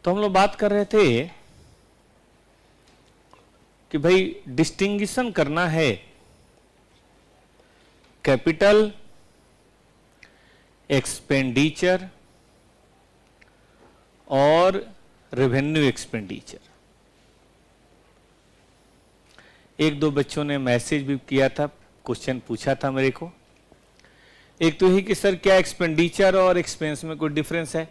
तो हम लोग बात कर रहे थे कि भाई डिस्टिंग्विशन करना है कैपिटल एक्सपेंडिचर और रेवेन्यू एक्सपेंडिचर। एक दो बच्चों ने मैसेज भी किया था, क्वेश्चन पूछा था मेरे को। एक तो ही कि सर क्या एक्सपेंडिचर और एक्सपेंस में कोई डिफरेंस है?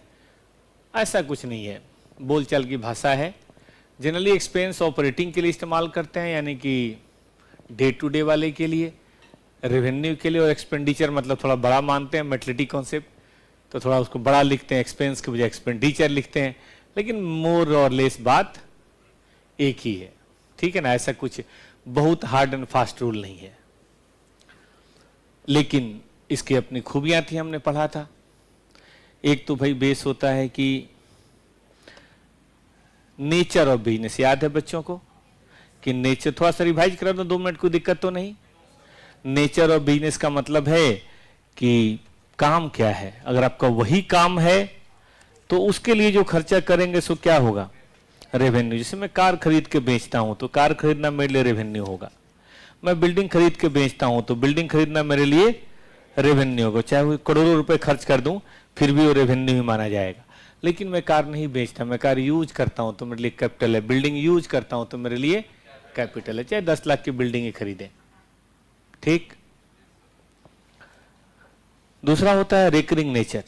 ऐसा कुछ नहीं है, बोलचाल की भाषा है। जनरली एक्सपेंस ऑपरेटिंग के लिए इस्तेमाल करते हैं, यानी कि डे टू डे वाले के लिए, रेवेन्यू के लिए। और एक्सपेंडिचर मतलब थोड़ा बड़ा मानते हैं, मेटलिटी कॉन्सेप्ट, तो थोड़ा उसको बड़ा लिखते हैं, एक्सपेंस के बजाय एक्सपेंडिचर लिखते हैं। लेकिन मोर और लेस बात एक ही है, ठीक है ना। ऐसा कुछ बहुत हार्ड एंड फास्ट रूल नहीं है, लेकिन इसकी अपनी खूबियां थी, हमने पढ़ा था। एक तो भाई बेस होता है कि नेचर ऑफ बिजनेस। याद है बच्चों को कि नेचर, थोड़ा सा रिवाइज करा दो 2 मिनट, कोई दिक्कत तो नहीं। नेचर ऑफ बिजनेस का मतलब है कि काम क्या है। अगर आपका वही काम है तो उसके लिए जो खर्चा करेंगे सो क्या होगा? रेवेन्यू। जैसे मैं कार खरीद के बेचता हूं तो कार खरीदना मेरे लिए रेवेन्यू होगा। मैं बिल्डिंग खरीद के बेचता हूं तो बिल्डिंग खरीदना मेरे लिए रेवेन्यू होगा। चाहे वो करोड़ों रुपए खर्च कर दूं फिर भी वो रेवेन्यू ही माना जाएगा। लेकिन मैं कार नहीं बेचता, मैं कार यूज करता हूं तो मेरे लिए कैपिटल है। बिल्डिंग यूज करता हूं तो मेरे लिए कैपिटल है, चाहे 10 लाख की बिल्डिंग ही खरीदें, ठीक। दूसरा होता है रेकरिंग नेचर।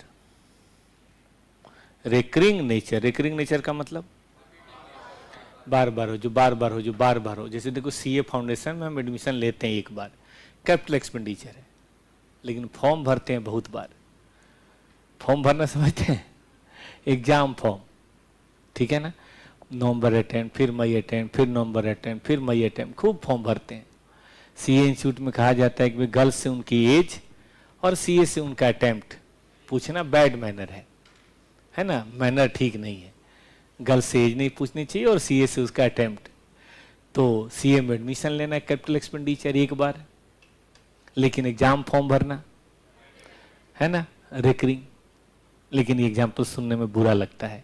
रेकरिंग नेचर का मतलब बार बार हो, जो बार बार हो, जो बार बार हो। जैसे देखो सीए फाउंडेशन में हम एडमिशन लेते हैं एक बार, कैपिटल एक्सपेंडिचर है, लेकिन फॉर्म भरते हैं बहुत बार। फॉर्म भरना समझते हैं? एग्जाम फॉर्म, ठीक है ना। नवंबर अटेम्प्ट, फिर मई अटेम्प्ट, फिर नवंबर अटेम्प्ट, फिर मई अटेम्प्ट, खूब फॉर्म भरते हैं। सीए इंस्टीट्यूट में कहा जाता है कि गर्ल्स से उनकी एज और सीए से उनका अटेम्प्ट पूछना बैड मैनर है ना, मैनर ठीक नहीं है। गर्ल्स से एज नहीं पूछनी चाहिए और सीए से उसका अटेम्प्ट। तो सीए में एडमिशन लेना है, कैपिटल एक्सपेंडिचर एक बार, लेकिन एग्जाम फॉर्म भरना है ना, रिकरिंग। लेकिन ये एग्जाम्पल सुनने में बुरा लगता है,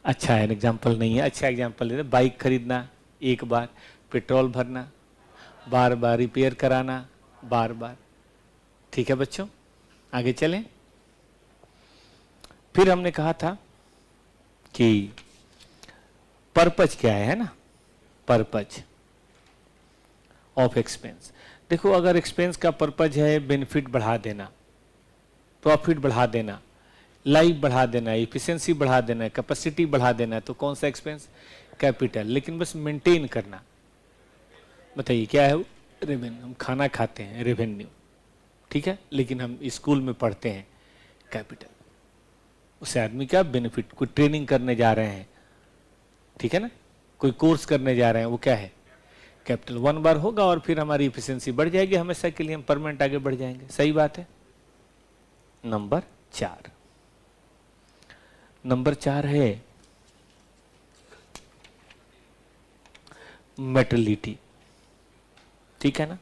अच्छा है एग्जाम्पल नहीं है। अच्छा एग्जाम्पल ले, बाइक खरीदना एक बार, पेट्रोल भरना बार बार, रिपेयर कराना बार बार, ठीक है बच्चों। आगे चलें। फिर हमने कहा था कि पर्पज क्या है ना, पर्पज ऑफ एक्सपेंस। देखो अगर एक्सपेंस का पर्पज है बेनिफिट बढ़ा देना, प्रॉफिट बढ़ा देना, लाइफ बढ़ा देना, एफिशिएंसी बढ़ा देना, कैपेसिटी बढ़ा देना, तो कौन सा एक्सपेंस? कैपिटल। लेकिन बस मेंटेन करना, बताइए क्या है वो? रेवेन्यू। हम खाना खाते हैं रेवेन्यू, ठीक है, लेकिन हम स्कूल में पढ़ते हैं कैपिटल। उससे आदमी क्या बेनिफिट? कोई ट्रेनिंग करने जा रहे हैं, ठीक है ना, कोई कोर्स करने जा रहे हैं, वो क्या है? कैपिटल। 1 बार होगा और फिर हमारी इफिशिएंसी बढ़ जाएगी, हमेशा के लिए हम परमानेंट आगे बढ़ जाएंगे। सही बात है। नंबर 4 है मेटेरियलिटी, ठीक है ना।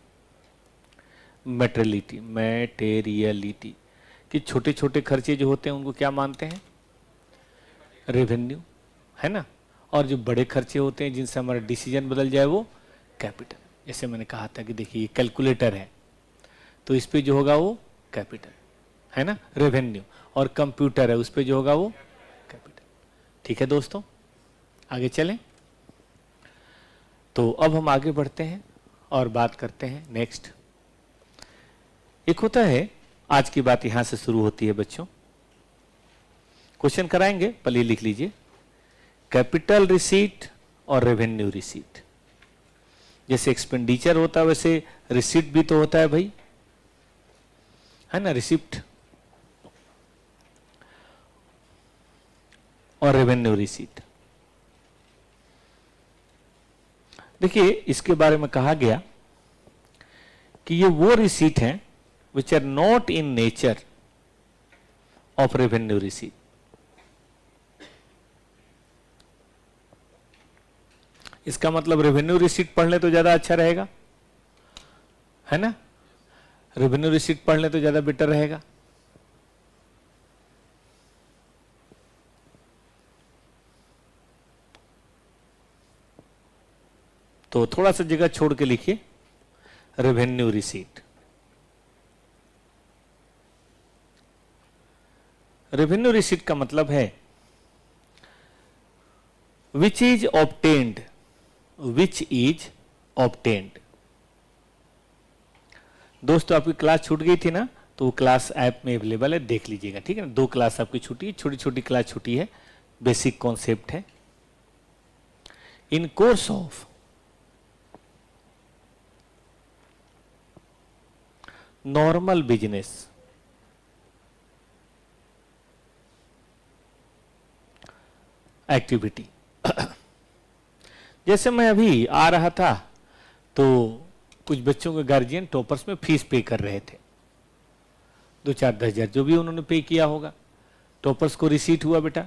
मेटेरियलिटी कि छोटे छोटे खर्चे जो होते हैं उनको क्या मानते हैं? रेवेन्यू, है ना। और जो बड़े खर्चे होते हैं जिनसे हमारा डिसीजन बदल जाए वो कैपिटल। जैसे मैंने कहा था कि देखिए कैलकुलेटर है तो इस पे जो होगा वो कैपिटल, है ना, रेवेन्यू। और कंप्यूटर है उस पे जो होगा वो कैपिटल, ठीक है दोस्तों। आगे चलें। तो अब हम आगे बढ़ते हैं और बात करते हैं नेक्स्ट। एक होता है, आज की बात यहां से शुरू होती है बच्चों। क्वेश्चन कराएंगे, पहले लिख लीजिए, कैपिटल रिसीट और रेवेन्यू रिसीट। जैसे एक्सपेंडिचर होता है वैसे रिसीट भी तो होता है भाई, है ना, रिसिप्ट और रेवेन्यू रिसीट। देखिए इसके बारे में कहा गया कि ये वो रिसीट हैं which are not in nature of revenue receipt। इसका मतलब रेवेन्यू रिसीट पढ़ ले तो ज्यादा अच्छा रहेगा, है ना। रेवेन्यू रिसीट पढ़ ले तो ज्यादा बेटर रहेगा। तो थोड़ा सा जगह छोड़ के लिखिए रेवेन्यू रिसीट। रेवेन्यू रिसीट का मतलब है which is obtained, which is obtained. दोस्तों आपकी क्लास छूट गई थी ना, तो वो क्लास ऐप में अवेलेबल है, देख लीजिएगा, ठीक है ना। 2 क्लास आपकी छुट्टी है, छोटी छोटी क्लास छुट्टी है, बेसिक कॉन्सेप्ट है। In course of normal business activity. जैसे मैं अभी आ रहा था तो कुछ बच्चों के गार्जियन टॉपर्स में फीस पे कर रहे थे, 2-4-10 हजार जो भी उन्होंने पे किया होगा। टॉपर्स को रिसीट हुआ बेटा।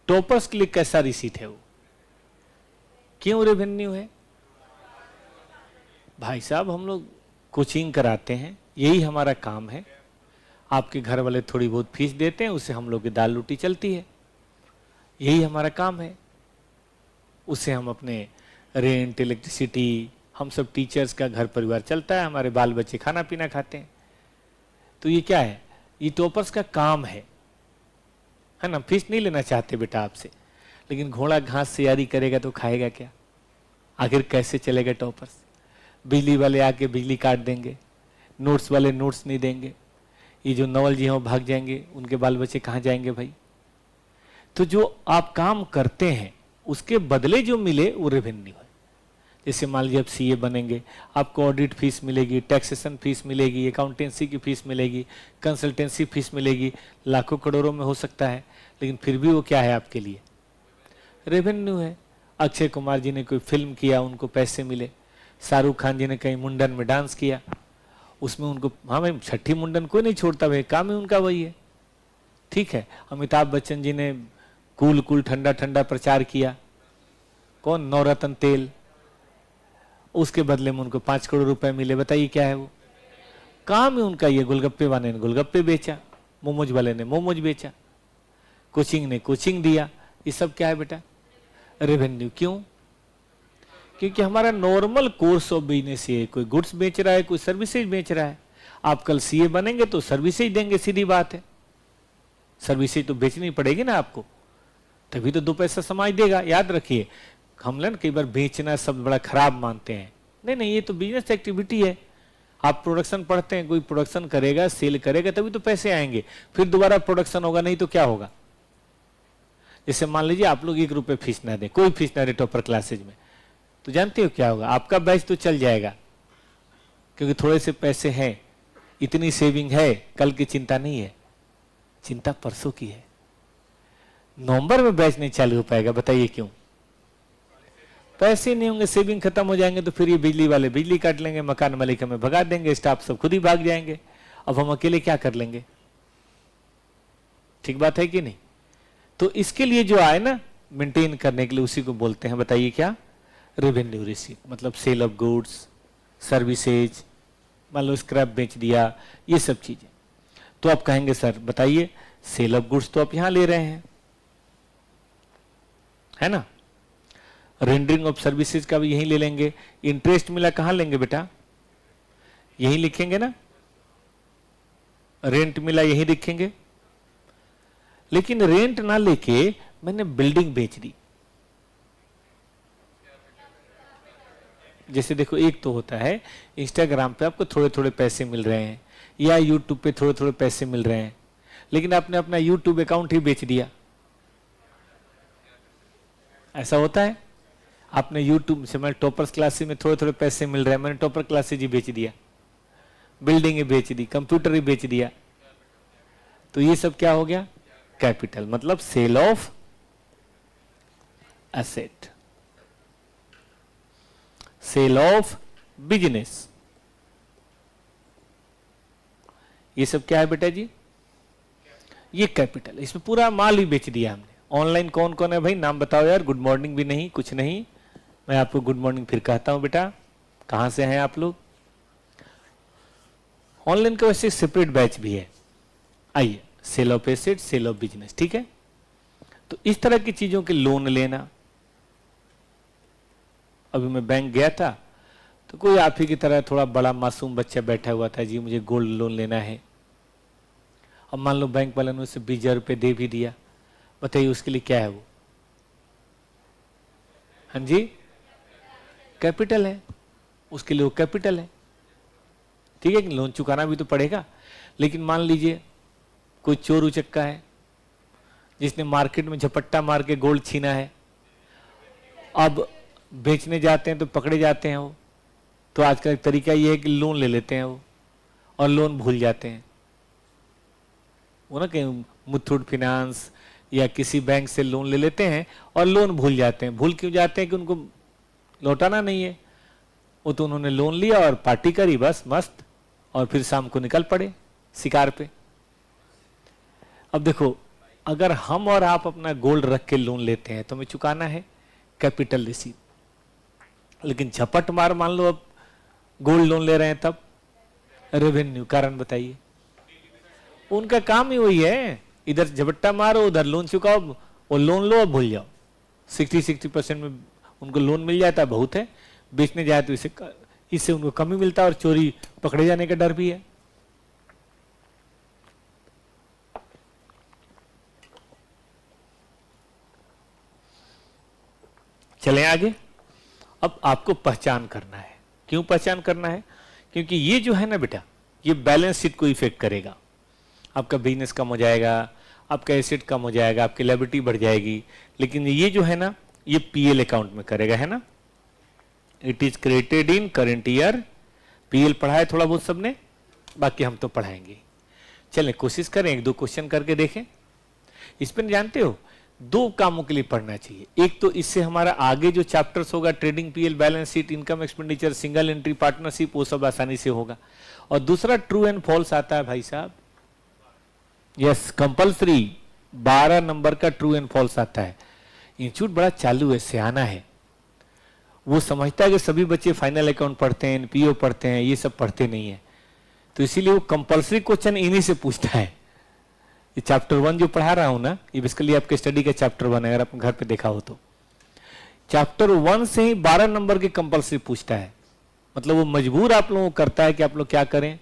टॉपर्स के लिए कैसा रिसीट है वो, क्यों रेवेन्यू है? भाई साहब हम लोग कोचिंग कराते हैं, यही हमारा काम है। आपके घर वाले थोड़ी बहुत फीस देते हैं, उससे हम लोग की दाल रोटी चलती है, यही हमारा काम है। उससे हम अपने रेंट, इलेक्ट्रिसिटी, हम सब टीचर्स का घर परिवार चलता है, हमारे बाल बच्चे खाना पीना खाते हैं। तो ये क्या है? ये टॉपर्स का काम है ना। फीस नहीं लेना चाहते बेटा आपसे, लेकिन घोड़ा घास से यारी करेगा तो खाएगा क्या? आखिर कैसे चलेगा टॉपर्स? बिजली वाले आके बिजली काट देंगे, नोट्स वाले नोट्स नहीं देंगे, ये जो नवल जी हैं वो भाग जाएंगे, उनके बाल बच्चे कहाँ जाएंगे भाई? तो जो आप काम करते हैं उसके बदले जो मिले वो रेवेन्यू है। जैसे मान लीजिए आप सीए बनेंगे, आपको ऑडिट फीस मिलेगी, टैक्सेशन फीस मिलेगी, अकाउंटेंसी की फीस मिलेगी, कंसल्टेंसी फीस मिलेगी, लाखों करोड़ों में हो सकता है, लेकिन फिर भी वो क्या है आपके लिए? रेवेन्यू है। अक्षय कुमार जी ने कोई फिल्म किया, उनको पैसे मिले। शाहरुख खान जी ने कहीं मुंडन में डांस किया, उसमें उनको, हाँ भाई छठी मुंडन कोई नहीं छोड़ता भाई, काम ही उनका वही है, ठीक है। अमिताभ बच्चन जी ने कूल कूल ठंडा ठंडा प्रचार किया, कौन? नवरत्न तेल, उसके बदले में उनको 5 करोड़ रुपए मिले। बताइए क्या है वो? काम ही उनका ये। गोलगप्पे वाले ने गोलगप्पे बेचा, मोमोज वाले ने मोमोज बेचा, कोचिंग ने कोचिंग दिया। ये सब क्या है बेटा? रेवेन्यू। क्यों? क्योंकि हमारा नॉर्मल कोर्स ऑफ बिजनेस ये, कोई गुड्स बेच रहा है, कोई सर्विसेज बेच रहा है। आप कल सीए बनेंगे तो सर्विसेज देंगे, सीधी बात है। सर्विसेज तो बेचनी पड़ेगी ना आपको, तभी तो 2 पैसा समाज देगा। याद रखिए, हम लोग कई बार बेचना शब्द बड़ा खराब मानते हैं। नहीं नहीं, ये तो बिजनेस एक्टिविटी है। आप प्रोडक्शन पढ़ते हैं, कोई प्रोडक्शन करेगा, सेल करेगा, तभी तो पैसे आएंगे, फिर दोबारा प्रोडक्शन होगा, नहीं तो क्या होगा? जैसे मान लीजिए आप लोग 1 रुपये फीस ना दें, कोई फीस ना दे टॉपर क्लासेज में, तो जानते हो क्या होगा? आपका बैच तो चल जाएगा, क्योंकि थोड़े से पैसे हैं, इतनी सेविंग है, कल की चिंता नहीं है, चिंता परसों की है। नवंबर में बैच नहीं चालू हो पाएगा, बताइए क्यों? पैसे नहीं होंगे, सेविंग खत्म हो जाएंगे, तो फिर ये बिजली वाले बिजली काट लेंगे, मकान मालिक हमें भगा देंगे, स्टाफ सब खुद ही भाग जाएंगे, अब हम अकेले क्या कर लेंगे? ठीक बात है कि नहीं? तो इसके लिए जो आए ना, मेंटेन करने के लिए, उसी को बोलते हैं, बताइए क्या? Revenue receipt. मतलब सेल ऑफ गुड्स, सर्विसेज, मान लो स्क्रैप बेच दिया, ये सब चीजें। तो आप कहेंगे सर बताइए, सेल ऑफ गुड्स तो आप यहां ले रहे हैं, है ना? रेंडरिंग ऑफ सर्विसेज का भी यहीं ले लेंगे। इंटरेस्ट मिला कहां लेंगे बेटा? यहीं लिखेंगे ना। रेंट मिला यहीं लिखेंगे। लेकिन रेंट ना लेके मैंने बिल्डिंग बेच दी। जैसे देखो, एक तो होता है इंस्टाग्राम पे आपको थोड़े थोड़े पैसे मिल रहे हैं, या यूट्यूब पे थोड़े थोड़े पैसे मिल रहे हैं, लेकिन आपने अपना यूट्यूब अकाउंट ही बेच दिया। ऐसा होता है। आपने यूट्यूब से, मैं टॉपर्स क्लासेस में थोड़े थोड़े पैसे मिल रहे हैं, मैंने टॉपर क्लासेस ही बेच दिया, बिल्डिंग ही बेच दी, कंप्यूटर ही बेच दिया। तो ये सब क्या हो गया? कैपिटल। मतलब sale of asset, sale of business. ये सब क्या है बेटा जी? ये कैपिटल। इसमें पूरा माल ही बेच दिया हमने। ऑनलाइन कौन कौन है भाई? नाम बताओ यार। गुड मॉर्निंग भी नहीं, कुछ नहीं। मैं आपको गुड मॉर्निंग फिर कहता हूं बेटा। कहां से हैं आप लोग? ऑनलाइन का वैसे सेपरेट बैच भी है। आइए, sale of asset, sale of business, ठीक है। तो इस तरह की चीजों के लोन लेना, अभी मैं बैंक गया था तो कोई आप ही की तरह थोड़ा बड़ा मासूम बच्चा बैठा हुआ था, जी मुझे गोल्ड लोन लेना है। अब मान लो बैंक वाले ने उसे 20,000 रुपये दे भी दिया, बताइए उसके लिए क्या है वो? हाँ जी, कैपिटल है, उसके लिए वो कैपिटल है, ठीक है कि लोन चुकाना भी तो पड़ेगा। लेकिन मान लीजिए कोई चोर उचक्का है जिसने मार्केट में झपट्टा मार के गोल्ड छीना है, अब बेचने जाते हैं तो पकड़े जाते हैं वो। तो आज का एक तरीका ये है कि लोन ले लेते हैं वो और लोन भूल जाते हैं। वो ना कहीं मुथूट फिनांस या किसी बैंक से लोन ले लेते हैं और लोन भूल जाते हैं। भूल क्यों जाते हैं? कि उनको लौटाना नहीं है। वो तो उन्होंने लोन लिया और पार्टी करी बस मस्त, और फिर शाम को निकल पड़े शिकार पे। अब देखो, अगर हम और आप अपना गोल्ड रख के लोन लेते हैं तो हमें चुकाना है कैपिटल रिसीट। लेकिन झपट मार मान लो अब गोल्ड लोन ले रहे हैं तब रेवेन्यू, कारण बताइए? उनका काम ही वही है, इधर झपट्टा मारो उधर लोन चुकाओ, और लोन लो और भूल जाओ। 60% में उनको लोन मिल जाता है, बहुत है। बेचने जाए तो इससे उनको कम ही मिलता है और चोरी पकड़े जाने का डर भी है। चलें आगे। अब आपको पहचान करना है। क्यों पहचान करना है? क्योंकि ये जो है ना बेटा, ये बैलेंस शीट को इफेक्ट करेगा। आपका बिजनेस कम हो जाएगा, आपका एसेट कम हो जाएगा, आपकी लायबिलिटी बढ़ जाएगी। लेकिन ये जो है ना, ये पीएल अकाउंट में करेगा, है ना। It is created in current year. PL पढ़ा है थोड़ा बहुत सबने, बाकी हम तो पढ़ाएंगे। चलें कोशिश करें, एक दो क्वेश्चन करके देखें। इस पर जानते हो, दो कामों के लिए पढ़ना चाहिए। एक तो इससे हमारा आगे जो चैप्टर्स होगा, trading, PL, balance sheet, income expenditure, single entry, partnership, वो सब आसानी से होगा। और दूसरा ट्रू एंड फॉल्स आता है भाई साहब। यस, कंपल्सरी 12 नंबर का ट्रू एंड फॉल्स आता है। इंस्टीट्यूट बड़ा चालू है, सियाना है। वो समझता है कि सभी बच्चे फाइनल अकाउंट पढ़ते हैं, एनपीओ पढ़ते हैं, ये सब पढ़ते नहीं है। तो इसीलिए वो कंपल्सरी क्वेश्चन इन्हीं से पूछता है। ये चैप्टर 1 जो पढ़ा रहा हूं ना, ये बेसिकली आपके स्टडी का चैप्टर 1 है, अगर आप घर पे देखा हो तो। चैप्टर 1 से ही 12 नंबर के कंपल्सरी पूछता है। मतलब वो मजबूर आप लोगों को करता है कि आप लोग क्या करें,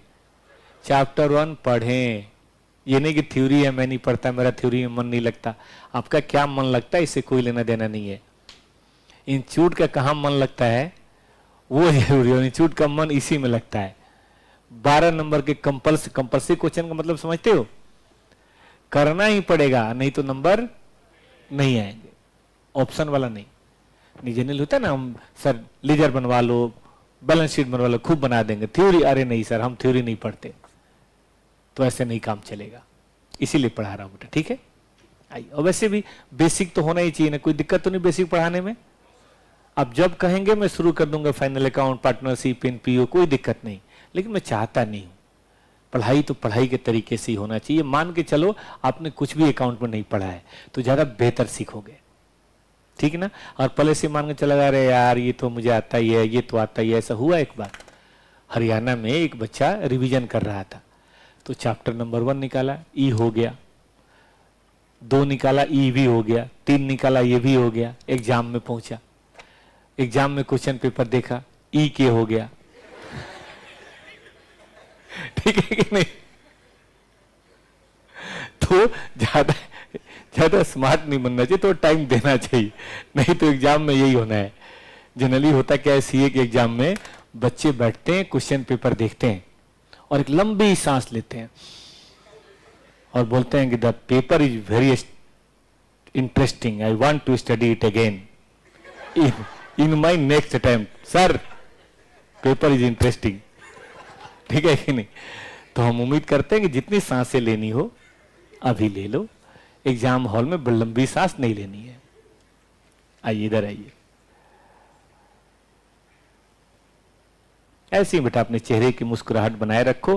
चैप्टर 1 पढ़ें। ये नहीं कि थ्योरी है, मैं नहीं पढ़ता, मेरा थ्योरी में मन नहीं लगता। आपका क्या मन लगता है इससे कोई लेना देना नहीं है। इंस्टीट्यूट का कहाँ मन लगता है वो जरूरी है, इंस्टीट्यूट का मन इसी में लगता है। 12 नंबर के कंपल्सरी क्वेश्चन का मतलब समझते हो? करना ही पड़ेगा, नहीं तो नंबर नहीं आएंगे। ऑप्शन वाला नहीं जनरल होता ना, हम सर लीजर बनवा लो, बैलेंस शीट बनवा लो, खूब बना देंगे। थ्योरी, अरे नहीं सर हम थ्योरी नहीं पढ़ते, तो ऐसे नहीं काम चलेगा। इसीलिए पढ़ा रहा हूं बेटा, ठीक है। आइए, और वैसे भी बेसिक तो होना ही चाहिए ना, कोई दिक्कत तो नहीं बेसिक पढ़ाने में। अब जब कहेंगे मैं शुरू कर दूंगा फाइनल अकाउंट, पार्टनरशिप, एनपीओ, कोई दिक्कत नहीं। लेकिन मैं चाहता नहीं हूं। पढ़ाई तो पढ़ाई के तरीके से ही होना चाहिए। मान के चलो आपने कुछ भी अकाउंट में नहीं पढ़ा है तो ज्यादा बेहतर सीखोगे, ठीक है ना। और पहले से मान के चला जा रहे यार ये तो मुझे आता ही है, ये तो आता ही है। ऐसा हुआ एक बार हरियाणा में, एक बच्चा रिवीजन कर रहा था, तो चैप्टर नंबर 1 निकाला, ई हो गया। 2 निकाला, ई भी हो गया। 3 निकाला, ये भी हो गया। एग्जाम में पहुंचा, एग्जाम में क्वेश्चन पेपर देखा, ई के हो गया। ठीक है कि नहीं? तो ज्यादा स्मार्ट नहीं बनना चाहिए, तो टाइम देना चाहिए, नहीं तो एग्जाम में यही होना है। जनरली होता क्या है, सीए के एग्जाम में बच्चे बैठते हैं, क्वेश्चन पेपर देखते हैं और एक लंबी सांस लेते हैं और बोलते हैं कि the paper is very interesting, I want to study it again in my next attempt. Sir paper is interesting, ठीक है कि नहीं? तो हम उम्मीद करते हैं कि जितनी सांसें लेनी हो अभी ले लो, एग्जाम हॉल में लंबी सांस नहीं लेनी है। आइए इधर आइए। ऐसे ही बेटा अपने चेहरे की मुस्कुराहट बनाए रखो।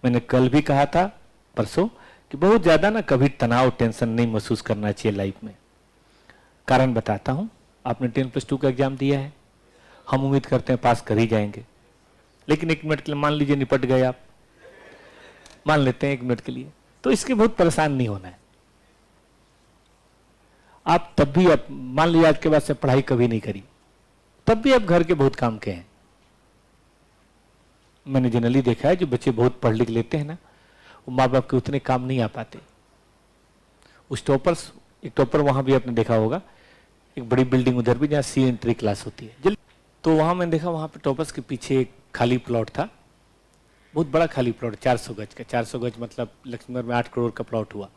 मैंने कल भी कहा था, परसों, कि बहुत ज्यादा ना कभी तनाव, टेंशन नहीं महसूस करना चाहिए लाइफ में। कारण बताता हूं। आपने 10+2 का एग्जाम दिया है, हम उम्मीद करते हैं पास कर ही जाएंगे। लेकिन 1 मिनट के लिए मान लीजिए निपट गए आप, मान लेते हैं 1 मिनट के लिए, तो इसके बहुत परेशान नहीं होना है। आप तब भी, आप मान लीजिए आज के बाद से पढ़ाई कभी नहीं करी, तब भी आप घर के बहुत काम के हैं। मैंने जनरली देखा है जो बच्चे बहुत पढ़ लिख लेते हैं ना, वो माँ बाप के उतने काम नहीं आ पाते। उस टॉपर्स, एक टॉपर वहां भी आपने देखा होगा, एक बड़ी बिल्डिंग उधर भी जहाँ सी एंट्री क्लास होती है, तो वहां मैंने देखा वहां पे टॉपर्स के पीछे एक खाली प्लॉट था, बहुत बड़ा खाली प्लॉट, 400 गज का। 400 गज मतलब लक्ष्मणगढ़ में 8 करोड़ का प्लॉट हुआ।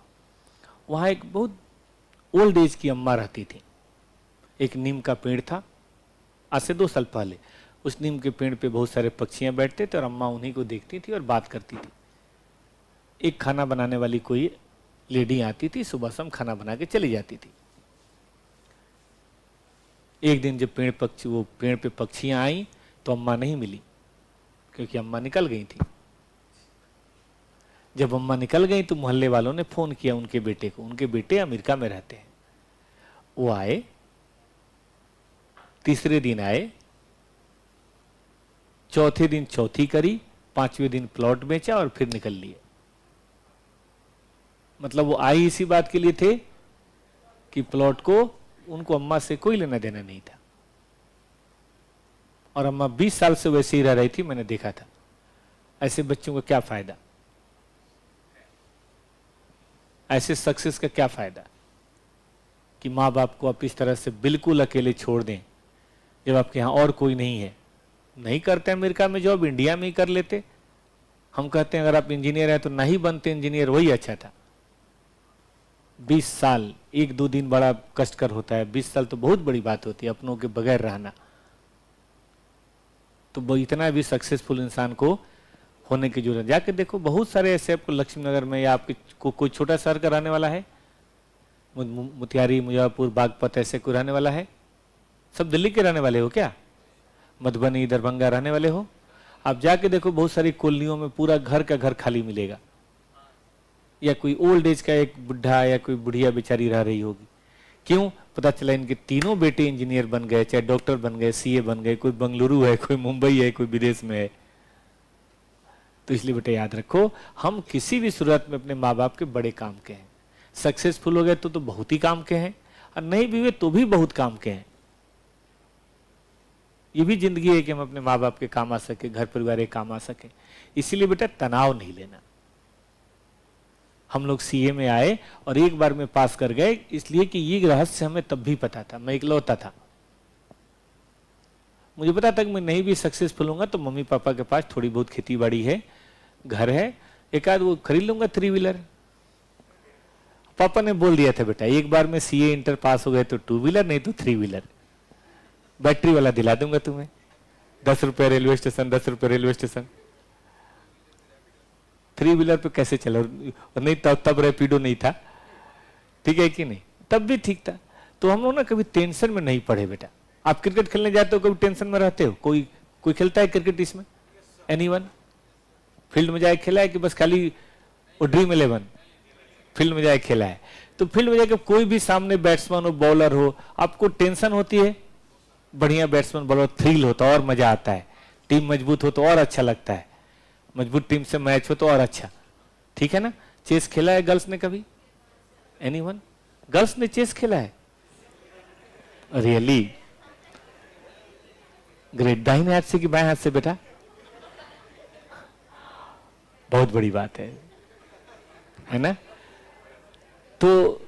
वहां एक बहुत ओल्ड एज की अम्मा रहती थी। एक नीम का पेड़ था, आज से 2 साल पहले। उस नीम के पेड़ पे बहुत सारे पक्षियां बैठते थे और अम्मा उन्हीं को देखती थी और बात करती थी। एक खाना बनाने वाली कोई लेडी आती थी, सुबह शाम खाना बना के चली जाती थी। एक दिन जब वो पेड़ पे पक्षियां आई तो अम्मा नहीं मिली, क्योंकि अम्मा निकल गई थी। जब अम्मा निकल गई तो मोहल्ले वालों ने फोन किया उनके बेटे को। उनके बेटे अमेरिका में रहते हैं। वो आए, तीसरे दिन आए, चौथे दिन चौथी करी, 5वें दिन प्लॉट बेचा और फिर निकल लिए। मतलब वो आए इसी बात के लिए थे कि प्लॉट को, उनको अम्मा से कोई लेना देना नहीं था। और अम्मा 20 साल से वैसे ही रह रही थी, मैंने देखा था। ऐसे बच्चों का क्या फायदा, ऐसे सक्सेस का क्या फायदा कि माँ बाप को आप इस तरह से बिल्कुल अकेले छोड़ दें जब आपके यहाँ और कोई नहीं है। नहीं करते अमेरिका में जॉब, इंडिया में ही कर लेते। हम कहते हैं अगर आप इंजीनियर हैं तो नहीं बनते इंजीनियर, वही अच्छा था। 20 साल, 1-2 दिन बड़ा कष्टकर होता है, 20 साल तो बहुत बड़ी बात होती है अपनों के बगैर रहना। तो वो इतना भी सक्सेसफुल इंसान को होने की जरूरत। जाके देखो बहुत सारे ऐसे, आपको लक्ष्मीनगर में या आपके कोई छोटा शहर का रहने वाला है, मोतिहारी, मुजफ्फरपुर, बागपत, ऐसे कोई रहने वाला है? सब दिल्ली के रहने वाले हो क्या? मधुबनी, दरभंगा रहने वाले हो? आप जाके देखो बहुत सारी कॉलोनियों में पूरा घर का घर खाली मिलेगा, या कोई ओल्ड एज का एक बुढ़ा या कोई बुढ़िया बेचारी रह रही होगी। क्यों? पता चला इनके तीनों बेटे इंजीनियर बन गए, चाहे डॉक्टर बन गए, सीए बन गए, कोई बंगलुरु है, कोई मुंबई है, कोई विदेश में है। तो इसलिए बेटे याद रखो, हम किसी भी सूरत में अपने माँ बाप के बड़े काम के हैं। सक्सेसफुल हो गए तो बहुत ही काम के हैं, और नहीं भी हुए तो भी बहुत काम के हैं। ये भी जिंदगी है कि हम अपने माँ बाप के काम आ सके, घर परिवार के काम आ सके। इसीलिए बेटा तनाव नहीं लेना। हम लोग सीए में आए और एक बार में पास कर गए, इसलिए कि ये रहस्य हमें तब भी पता था। मैं इकलौता था, मुझे पता था कि मैं नहीं भी सक्सेसफुल होऊंगा तो मम्मी पापा के पास थोड़ी बहुत खेती बाड़ी है, घर है, एक आध वो खरीद लूंगा 3 व्हीलर। पापा ने बोल दिया था बेटा एक बार में सीए इंटर पास हो गए तो 2 व्हीलर, नहीं तो 3 व्हीलर, बैटरी वाला दिला दूंगा तुम्हें। 10 रुपए रेलवे स्टेशन, 10 रुपए रेलवे स्टेशन। 3 व्हीलर पे कैसे चलो? नहीं तब रैपिडो नहीं था, ठीक है कि नहीं? तब भी ठीक था। तो हम लोग ना कभी टेंशन में नहीं पड़े बेटा। आप क्रिकेट खेलने जाते हो, कभी टेंशन में रहते हो? कोई खेलता है क्रिकेट इसमें? एनीवन? फील्ड में जाए खेला है कि बस खाली ड्रीम 11 फील्ड में जाए खेला है? तो फील्ड में जाकर कोई भी सामने बैट्समैन हो, बॉलर हो, आपको टेंशन होती है? बढ़िया बैट्समैन बॉलर, थ्रिल होता है और मजा आता है। टीम मजबूत हो तो और अच्छा लगता है, मजबूत टीम से मैच हो तो और अच्छा, ठीक है ना? चेस खेला है गर्ल्स ने कभी? एनीवन? गर्ल्स ने चेस खेला है? Really great. दाहिने हाथ से कि बाएं हाथ से बेटा? बहुत बड़ी बात है ना? तो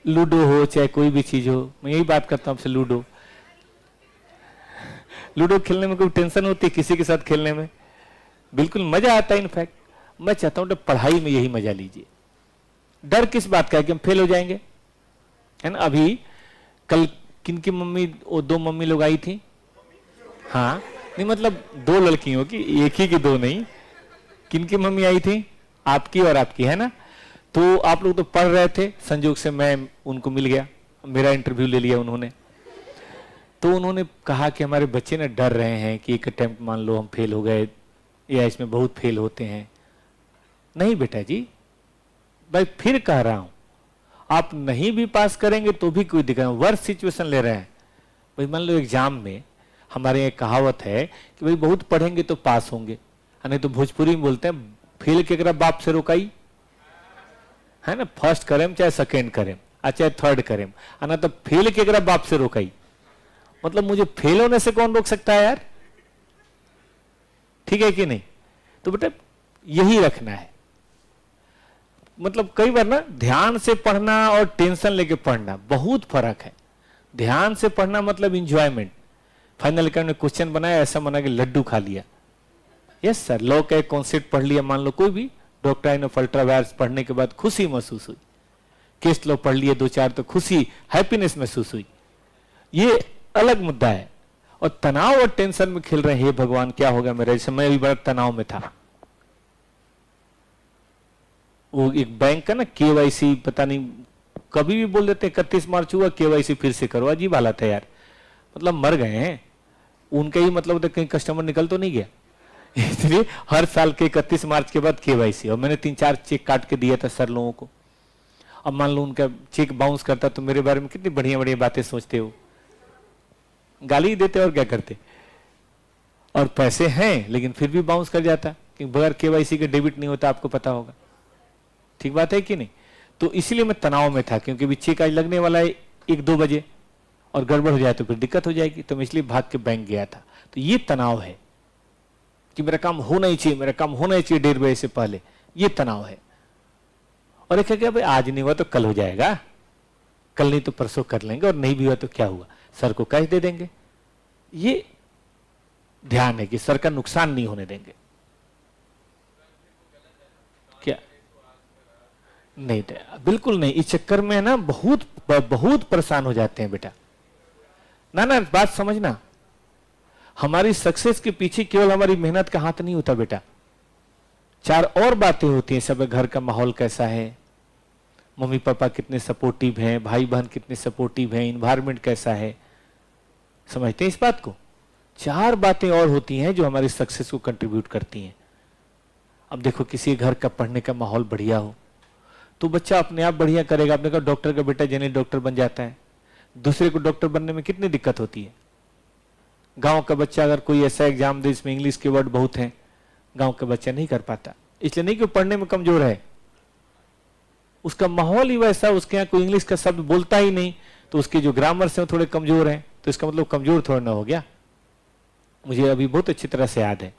लूडो हो चाहे कोई भी चीज हो, मैं यही बात करता हूं आपसे। लूडो खेलने में कोई टेंशन होती है किसी के साथ खेलने में? बिल्कुल मजा आता है। इनफैक्ट मैं चाहता हूं पढ़ाई में यही मजा लीजिए। डर किस बात का है कि हम फेल हो जाएंगे, है ना? अभी कल किनकी मम्मी, वो 2 मम्मी लोग आई थी, हाँ नहीं मतलब 2 लड़कियों की, एक ही की 2 नहीं। किनकी मम्मी आई थी? आपकी और आपकी, है ना? तो आप लोग तो पढ़ रहे थे, संजोग से मैं उनको मिल गया, मेरा इंटरव्यू ले लिया उन्होंने। तो उन्होंने कहा कि हमारे बच्चे ना डर रहे हैं कि एक अटेम्प्ट मान लो हम फेल हो गए, या इसमें बहुत फेल होते हैं। नहीं बेटा जी, भाई फिर कह रहा हूं, आप नहीं भी पास करेंगे तो भी कोई दिक्कत नहीं। वर्स्ट सिचुएशन ले रहे हैं भाई। मान लो एग्जाम में हमारे यहाँ कहावत है कि भाई बहुत पढ़ेंगे तो पास होंगे, नहीं तो भोजपुरी में बोलते हैं फेल केकरा बाप से रोकाई, है ना? फर्स्ट करें चाहे सेकेंड करें, चाहे थर्ड करें, ना तो फेल केकरा बाप से रोकाई। मतलब मुझे फेल होने से कौन रोक सकता है यार? ठीक है कि नहीं? तो बेटा यही रखना है। मतलब कई बार ना ध्यान से पढ़ना और टेंशन लेके पढ़ना बहुत फर्क है। ध्यान से पढ़ना मतलब इंजॉयमेंट। फाइनल एग्जाम में क्वेश्चन बनाया, ऐसा बना कि लड्डू खा लिया। यस सर, लॉ का एक कॉन्सेप्ट पढ़ लिया, मान लो कोई भी डॉक्ट्राइन ऑफ अल्ट्रावायर्स पढ़ने के बाद खुशी महसूस हुई, केस लॉ पढ़ लिए 2-4 तो खुशी, हैप्पीनेस महसूस हुई, ये अलग मुद्दा है। और तनाव और टेंशन में खेल रहे हैं, हे भगवान क्या होगा मेरे, जैसे मैं भी बड़ा तनाव में था। वो एक बैंक का ना केवाईसी, पता नहीं कभी भी बोल देते 31 मार्च हुआ केवाईसी फिर से करो, अजीब हालत है यार। मतलब मर गए हैं उनका ही मतलब होता, कहीं कस्टमर निकल तो नहीं गया। इसलिए हर साल के 31 मार्च के बाद केवाईसी। और मैंने 3-4 चेक काट के दिया था सर लोगों को। अब मान लो उनका चेक बाउंस करता तो मेरे बारे में कितनी बढ़िया बढ़िया बातें सोचते हो, गाली ही देते और क्या करते। और पैसे हैं लेकिन फिर भी बाउंस कर जाता, क्योंकि बगैर केवाईसी के डेबिट नहीं होता, आपको पता होगा। ठीक बात है कि नहीं? तो इसीलिए मैं तनाव में था, क्योंकि भी चेक आज लगने वाला है 1-2 बजे, और गड़बड़ हो जाए तो फिर दिक्कत हो जाएगी। तो मैं इसलिए भाग के बैंक गया था। तो ये तनाव है कि मेरा काम होना ही चाहिए, मेरा काम होना ही चाहिए 1:30 बजे से पहले, ये तनाव है। और एक है क्या भाई, आज नहीं हुआ तो कल हो जाएगा, कल नहीं तो परसों कर लेंगे, और नहीं भी हुआ तो क्या हुआ, सर को कैश दे देंगे। ये ध्यान है कि सर का नुकसान नहीं होने देंगे। क्या नहीं, बिल्कुल नहीं। इस चक्कर में ना बहुत बहुत परेशान हो जाते हैं बेटा। ना ना, बात समझना, हमारी सक्सेस के पीछे केवल हमारी मेहनत का हाथ नहीं होता बेटा, 4 और बातें होती हैं। सब घर का माहौल कैसा है, मम्मी पापा कितने सपोर्टिव हैं, भाई बहन कितने सपोर्टिव हैं, इन्वायरमेंट कैसा है, समझते हैं इस बात को? 4 बातें और होती हैं जो हमारी सक्सेस को कंट्रीब्यूट करती हैं। अब देखो, किसी घर का पढ़ने का माहौल बढ़िया हो तो बच्चा अपने आप बढ़िया करेगा। आपने कहा डॉक्टर का बेटा जनरल डॉक्टर बन जाता है, दूसरे को डॉक्टर बनने में कितनी दिक्कत होती है। गांव का बच्चा अगर कोई ऐसा एग्जाम दे जिसमें इंग्लिश के वर्ड बहुत हैं, गांव का बच्चा नहीं कर पाता। इसलिए नहीं कि पढ़ने में कमजोर है, उसका माहौल ही वैसा, उसके यहाँ कोई इंग्लिश का शब्द बोलता ही नहीं, तो उसके जो ग्रामर से थोड़े कमजोर हैं, तो इसका मतलब कमजोर थोड़ा ना हो गया। मुझे अभी बहुत अच्छी तरह से याद है,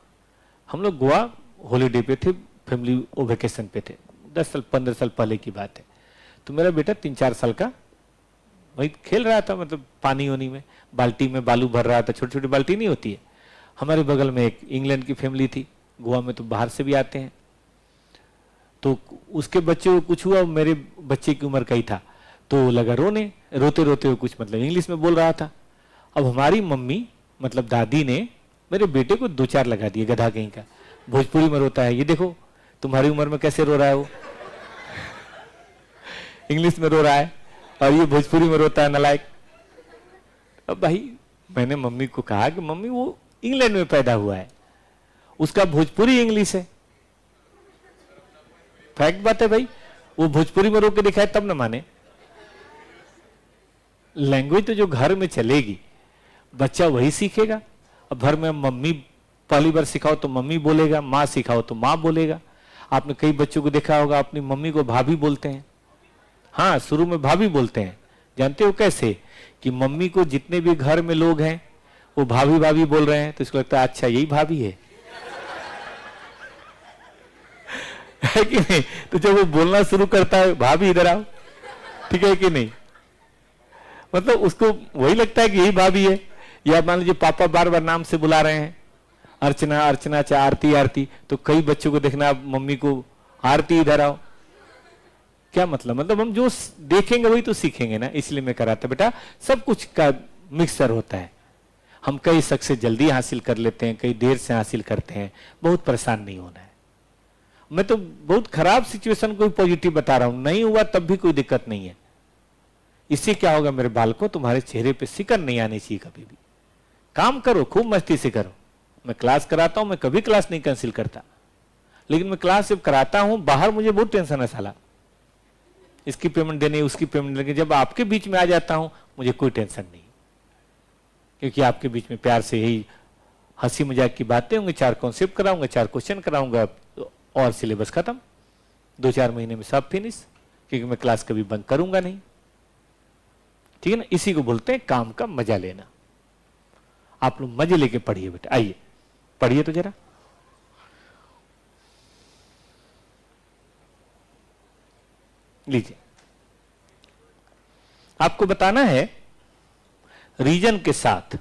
हम लोग गोवा हॉलीडे पे थे, फैमिली वेकेशन पे थे, 10 साल 15 साल पहले की बात है। तो मेरा बेटा 3-4 साल का वही खेल रहा था, मतलब पानी होनी में, बाल्टी में बालू भर रहा था, छोटी छोटी बाल्टी नहीं होती है। हमारे बगल में एक इंग्लैंड की फैमिली थी, गोवा में तो बाहर से भी आते हैं, तो उसके बच्चे को कुछ हुआ, मेरे बच्चे की उम्र का ही था, तो लगा रोने, रोते रोते हुए कुछ मतलब इंग्लिश में बोल रहा था। अब हमारी मम्मी मतलब दादी ने मेरे बेटे को 2-4 लगा दिए, गधा कहीं का, भोजपुरी में रोता है, ये देखो तुम्हारी उम्र में कैसे रो रहा है वो, इंग्लिश में रो रहा है और ये भोजपुरी में रोता है, नालायक। अब भाई मैंने मम्मी को कहा कि मम्मी वो इंग्लैंड में पैदा हुआ है, उसका भोजपुरी इंग्लिश है, फैक्ट बात है भाई, वो भोजपुरी में रो के दिखाए तब ना माने। लैंग्वेज तो जो घर में चलेगी बच्चा वही सीखेगा। अब घर में मम्मी पहली बार सिखाओ तो मम्मी बोलेगा, माँ सिखाओ तो माँ बोलेगा। आपने कई बच्चों को देखा होगा अपनी मम्मी को भाभी बोलते हैं, हाँ शुरू में भाभी बोलते हैं, जानते हो कैसे? कि मम्मी को जितने भी घर में लोग हैं वो भाभी भाभी बोल रहे हैं, तो इसको लगता है अच्छा यही भाभी है, है कि नहीं? तो जब वो बोलना शुरू करता है भाभी इधर आओ, ठीक है कि नहीं, मतलब उसको वही लगता है कि यही भाभी है। या मान लीजिए पापा बार बार नाम से बुला रहे हैं, अर्चना अर्चना, चाहे आरती आरती, तो कई बच्चों को देखना आप मम्मी को आरती इधर आओ, क्या मतलब हम जो देखेंगे वही तो सीखेंगे ना। इसलिए मैं कराता बेटा, सब कुछ का मिक्सचर होता है। हम कई सक्सेस जल्दी हासिल कर लेते हैं, कई देर से हासिल करते हैं, बहुत परेशान नहीं होना है। मैं तो बहुत खराब सिचुएशन को पॉजिटिव बता रहा हूं, नहीं हुआ तब भी कोई दिक्कत नहीं है। इससे क्या होगा मेरे बालकों, तुम्हारे चेहरे पे सिकन नहीं आनी चाहिए कभी भी। काम करो, खूब मस्ती से करो। मैं क्लास कराता हूं, मैं कभी क्लास नहीं कैंसिल करता, लेकिन मैं क्लास जब कराता हूं बाहर मुझे बहुत टेंशन है, साला इसकी पेमेंट देनी, उसकी पेमेंट देनी। जब आपके बीच में आ जाता हूं मुझे कोई टेंशन नहीं, क्योंकि आपके बीच में प्यार से यही हंसी मजाक की बातें होंगी, 4 कॉन्सेप्ट कराऊंगा, 4 क्वेश्चन कराऊंगा और सिलेबस खत्म, 2-4 महीने में सब फिनिश, क्योंकि मैं क्लास कभी बंद करूंगा नहीं। ठीक है ना, इसी को बोलते हैं काम का मजा लेना। आप लोग मजे लेके पढ़िए बेटा, आइए पढ़िए तो जरा। लीजिए, आपको बताना है रीजन के साथ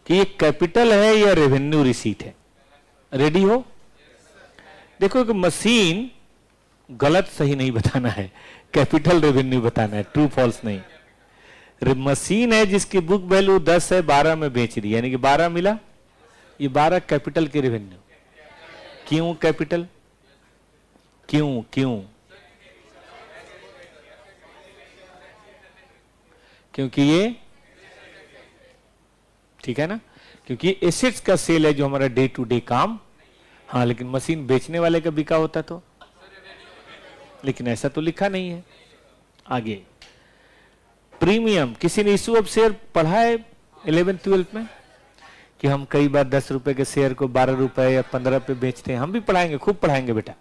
कि ये कैपिटल है या रेवेन्यू रिसीट है। रेडी हो? देखो कि मशीन गलत सही नहीं बताना है, कैपिटल रेवेन्यू बताना है, ट्रू फॉल्स नहीं। मशीन है जिसकी बुक वैल्यू 10 है, 12 में बेच रही है, यानी कि 12 मिला, ये 12 कैपिटल के रेवेन्यू। क्यों कैपिटल? क्यों क्यों? क्योंकि ये, ठीक है ना, क्योंकि एसेट्स का सेल है जो हमारा डे टू डे काम। हाँ, लेकिन मशीन बेचने वाले का बिका होता तो, लेकिन ऐसा तो लिखा नहीं है। आगे प्रीमियम, किसी ने इशू ऑफ शेयर पढ़ा है 11th-12th में कि हम कई बार 10 रुपए के शेयर को 12 रुपए या 15 पे बेचते हैं। हम भी पढ़ाएंगे, खूब पढ़ाएंगे बेटा।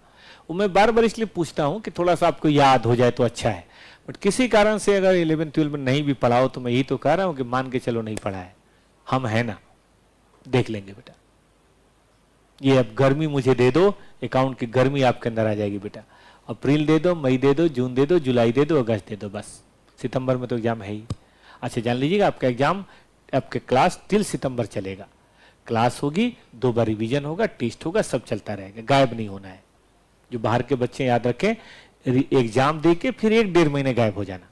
वो मैं बार बार इसलिए पूछता हूं कि थोड़ा सा आपको याद हो जाए तो अच्छा है, बट किसी कारण से अगर 11th-12th में नहीं भी पढ़ाओ तो मैं यही तो कह रहा हूं कि मान के चलो नहीं पढ़ा है, हम है ना, देख लेंगे बेटा। ये अब गर्मी मुझे दे दो, अकाउंट की गर्मी आपके अंदर आ जाएगी बेटा। अप्रैल दे दो, मई दे दो, जून दे दो, जुलाई दे दो, अगस्त दे दो, बस। सितंबर में तो एग्जाम है ही। अच्छा जान लीजिएगा, आपका एग्जाम, आपके क्लास टिल सितंबर चलेगा। क्लास होगी, 2 बार रिवीजन होगा, टेस्ट होगा, सब चलता रहेगा, गायब नहीं होना है। जो बाहर के बच्चे याद रखें, एग्जाम दे के फिर 1-1.5 महीने गायब हो जाना।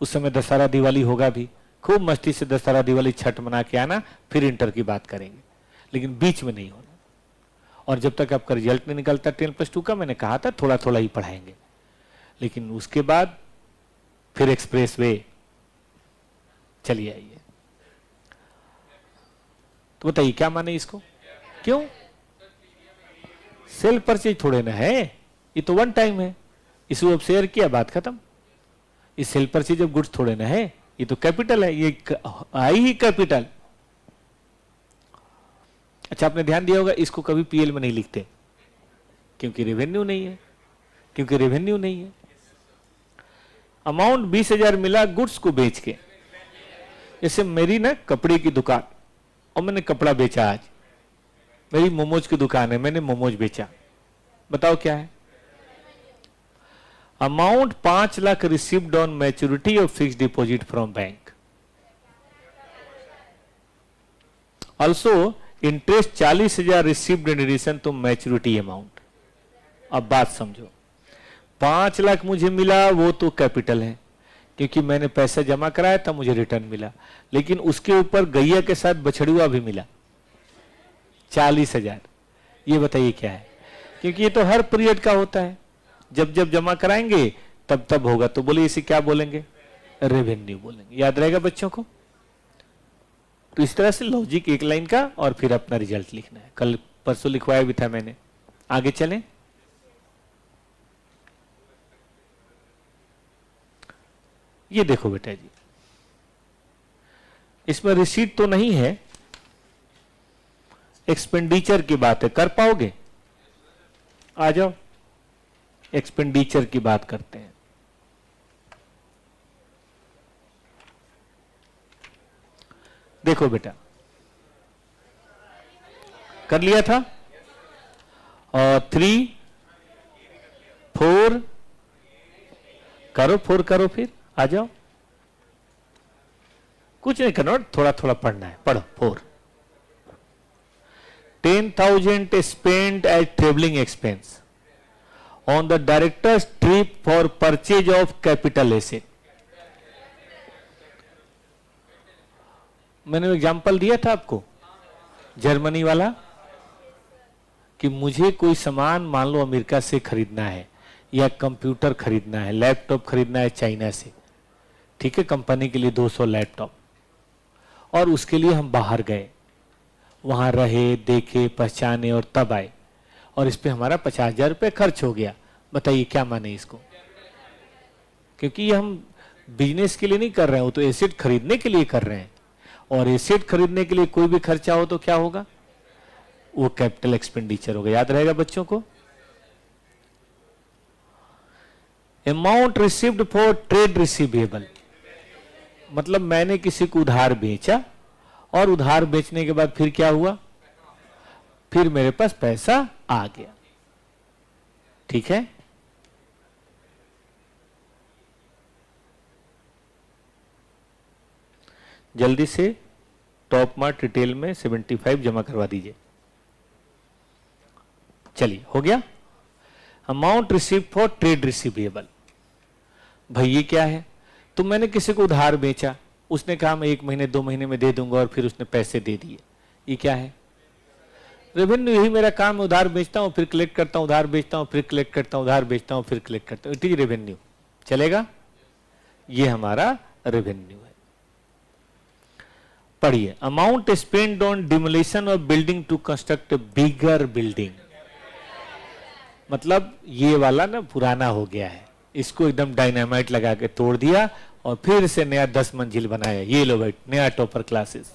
उस समय दशहरा दिवाली होगा भी, खूब मस्ती से दशहरा दिवाली छठ मना के आना, फिर इंटर की बात करेंगे, लेकिन बीच में नहीं होना। और जब तक आपका रिजल्ट नहीं निकलता 10+2 का, मैंने कहा था थोड़ा थोड़ा ही पढ़ाएंगे, लेकिन उसके बाद फिर एक्सप्रेस वे। चलिए आइए, तो बताइए क्या माने इसको? क्यों? सेल परचेज थोड़े ना है, ये तो 1 टाइम है। इशू ऑफ शेयर किया, बात खत्म। इस सेल परचेज ऑफ गुड्स थोड़े ना है, ये तो कैपिटल है, ये आई ही कैपिटल। अच्छा आपने ध्यान दिया होगा, इसको कभी पीएल में नहीं लिखते, क्योंकि रेवेन्यू नहीं है, क्योंकि रेवेन्यू नहीं है। अमाउंट 20,000 मिला गुड्स को बेच के। जैसे मेरी ना कपड़े की दुकान, और मैंने कपड़ा बेचा। आज मेरी मोमोज की दुकान है, मैंने मोमोज बेचा, बताओ क्या है? Amount 5 lakh received on maturity of fixed deposit from bank. Also interest 40,000 received in addition to maturity amount. अब बात समझो, 5 लाख मुझे मिला, वो तो कैपिटल है, क्योंकि मैंने पैसा जमा कराया था, मुझे रिटर्न मिला। लेकिन उसके ऊपर गैया के साथ बछड़ुआ भी मिला 40,000। ये बताइए क्या है? क्योंकि ये तो हर पीरियड का होता है, जब जब जमा कराएंगे तब तब होगा। तो बोले इसे क्या बोलेंगे? रेवेन्यू बोलेंगे। याद रहेगा बच्चों को? तो इस तरह से लॉजिक एक लाइन का, और फिर अपना रिजल्ट लिखना है। कल परसों लिखवाया भी था मैंने। आगे चलें। ये देखो बेटा जी, इसमें रिसीट तो नहीं है, एक्सपेंडिचर की बात है। कर पाओगे? आ जाओ, एक्सपेंडिचर की बात करते हैं। देखो बेटा, कर लिया था, और 3, 4 करो, 4 करो, फिर आ जाओ। कुछ नहीं करना, थोड़ा थोड़ा पढ़ना है, पढ़ो। 4, 10,000 spent as traveling expense on the director's trip for purchase of capital asset। मैंने एग्जाम्पल दिया था आपको जर्मनी वाला, कि मुझे कोई सामान मान लो अमेरिका से खरीदना है, या कंप्यूटर खरीदना है, लैपटॉप खरीदना है चाइना से, ठीक है, कंपनी के लिए 200 लैपटॉप, और उसके लिए हम बाहर गए, वहां रहे, देखे, पहचाने, और तब आए, और इस पे हमारा 50,000 रुपये खर्च हो गया। बताइए क्या माने इसको? क्योंकि ये हम बिजनेस के लिए नहीं कर रहे हैं, वो तो एसेट खरीदने के लिए कर रहे हैं, और एसेट खरीदने के लिए कोई भी खर्चा हो तो क्या होगा? वो कैपिटल एक्सपेंडिचर होगा। याद रहेगा बच्चों को? Amount received for trade receivable, मतलब मैंने किसी को उधार बेचा और उधार बेचने के बाद फिर क्या हुआ, फिर मेरे पास पैसा आ गया। ठीक है, जल्दी से टॉप मार्ट रिटेल में 75 जमा करवा दीजिए। चलिए, हो गया। Amount receive for trade receivable, भाई ये क्या है? तो मैंने किसी को उधार बेचा, उसने कहा मैं 1 महीने 2 महीने में दे दूंगा, और फिर उसने पैसे दे दिए। ये क्या है? रेवेन्यू। यही मेरा काम है, उधार बेचता हूं फिर कलेक्ट करता हूं, उधार बेचता हूं फिर कलेक्ट करता हूं, उधार बेचता हूं फिर कलेक्ट करता हूं। It is revenue. चलेगा? ये हमारा रेवेन्यू है। पढ़िए, amount spend on demolition of building to construct bigger building. मतलब ये वाला ना पुराना हो गया है, इसको एकदम डायनामाइट लगा के तोड़ दिया और फिर से नया 10 मंजिल बनाया। ये लो भाई, नया टॉपर क्लासेस।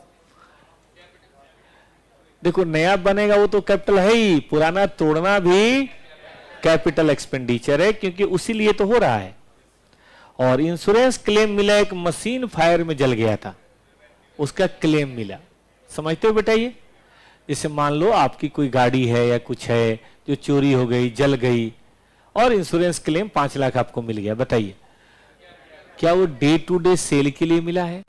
देखो, नया बनेगा वो तो कैपिटल है ही, पुराना तोड़ना भी कैपिटल एक्सपेंडिचर है, क्योंकि उसी लिए तो हो रहा है। और इंश्योरेंस क्लेम मिला, एक मशीन फायर में जल गया था, उसका क्लेम मिला। समझते हो बेटा? ये जैसे मान लो आपकी कोई गाड़ी है या कुछ है जो चोरी हो गई, जल गई, और इंश्योरेंस क्लेम 5 लाख आपको मिल गया। बताइए, क्या वो डे टू डे सेल के लिए मिला है,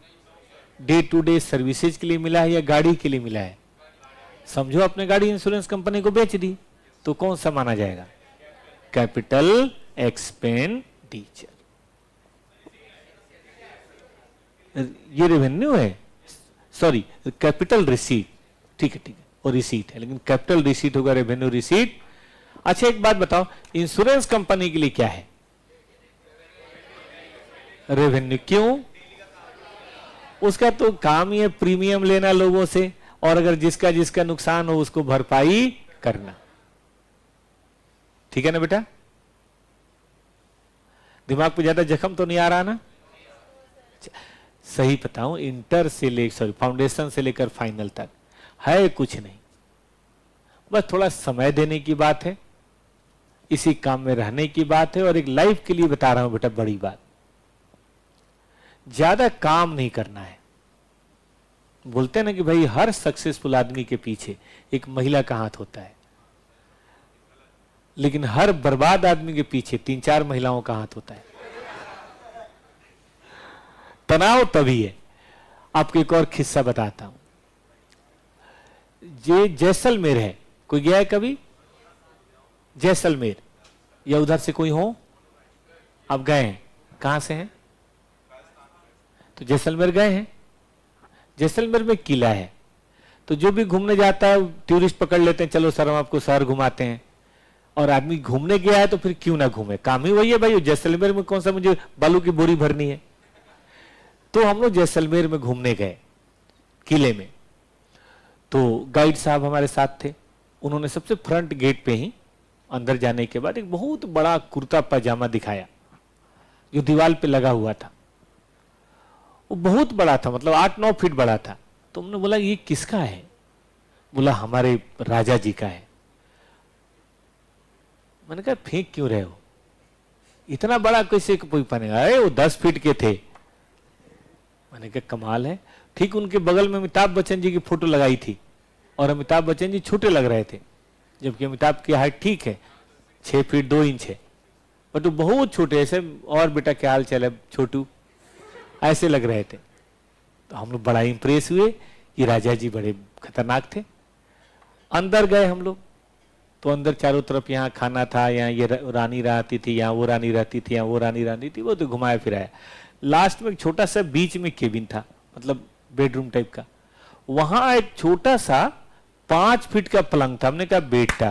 डे टू डे सर्विसेज के लिए मिला है, या गाड़ी के लिए मिला है? समझो आपने गाड़ी इंश्योरेंस कंपनी को बेच दी, तो कौन सा माना जाएगा? Capital expenditure. ये रेवेन्यू है, सॉरी कैपिटल रिसीट। ठीक है, ठीक है, और रिसीट है, लेकिन कैपिटल रिसीट होगा, रेवेन्यू रिसीट। अच्छा, एक बात बताओ, इंश्योरेंस कंपनी के लिए क्या है? रेवेन्यू। क्यों? उसका तो काम ही है प्रीमियम लेना लोगों से, और अगर जिसका जिसका नुकसान हो उसको भरपाई करना। ठीक है ना बेटा? दिमाग पे ज्यादा जख्म तो नहीं आ रहा ना? सही बताऊं, इंटर से ले सॉरी फाउंडेशन से लेकर फाइनल तक है कुछ नहीं, बस थोड़ा समय देने की बात है, इसी काम में रहने की बात है, और एक लाइफ के लिए बता रहा हूं बेटा, बड़ी बात। ज्यादा काम नहीं करना है। बोलते हैं ना कि भाई हर सक्सेसफुल आदमी के पीछे एक महिला का हाथ होता है, लेकिन हर बर्बाद आदमी के पीछे 3-4 महिलाओं का हाथ होता है। तनाव तभी है। आपको एक और किस्सा बताता हूं। ये जैसलमेर है, कोई गया है कभी जैसलमेर? या उधर से कोई हो? आप गए हैं? कहां से हैं? तो जैसलमेर गए हैं। जैसलमेर में किला है, तो जो भी घूमने जाता है टूरिस्ट पकड़ लेते हैं, चलो सर हम आपको शहर घुमाते हैं। और आदमी घूमने गया है तो फिर क्यों ना घूमे, काम ही वही है भाई। जैसलमेर में कौन सा मुझे बालू की बोरी भरनी है? तो हम लोग जैसलमेर में घूमने गए, किले में। तो गाइड साहब हमारे साथ थे, उन्होंने सबसे फ्रंट गेट पे ही अंदर जाने के बाद एक बहुत बड़ा कुर्ता पजामा दिखाया जो दीवार पे लगा हुआ था। वो बहुत बड़ा था, मतलब 8-9 फीट बड़ा था। तो हमने बोला ये किसका है? बोला हमारे राजा जी का है। मैंने कहा फेंक क्यों रहे हो, इतना बड़ा कैसे कोई पहनेगा? अरे वो 10 फीट के थे। मैंने कहा कमाल है। ठीक उनके बगल में अमिताभ बच्चन जी की फोटो लगाई थी, और अमिताभ बच्चन जी छोटे लग रहे थे, जबकि अमिताभ की हाइट ठीक है, 6 फीट 2 इंच है, बट वो बहुत छोटे, ऐसे और बेटा क्या हाल चाल है छोटू, ऐसे लग रहे थे। तो हम लोग बड़ा इंप्रेस हुए, ये राजा जी बड़े खतरनाक थे। अंदर गए हम लोग, तो अंदर चारों तरफ यहाँ खाना था, यहाँ ये रानी रहती थी, यहाँ वो रानी रहती थी, यहाँ वो रानी रहती थी, वो तो घुमाया फिराया। लास्ट में एक छोटा सा बीच में केबिन था, मतलब बेडरूम टाइप का। वहां एक छोटा सा 5 फीट का पलंग था। हमने कहा बेटा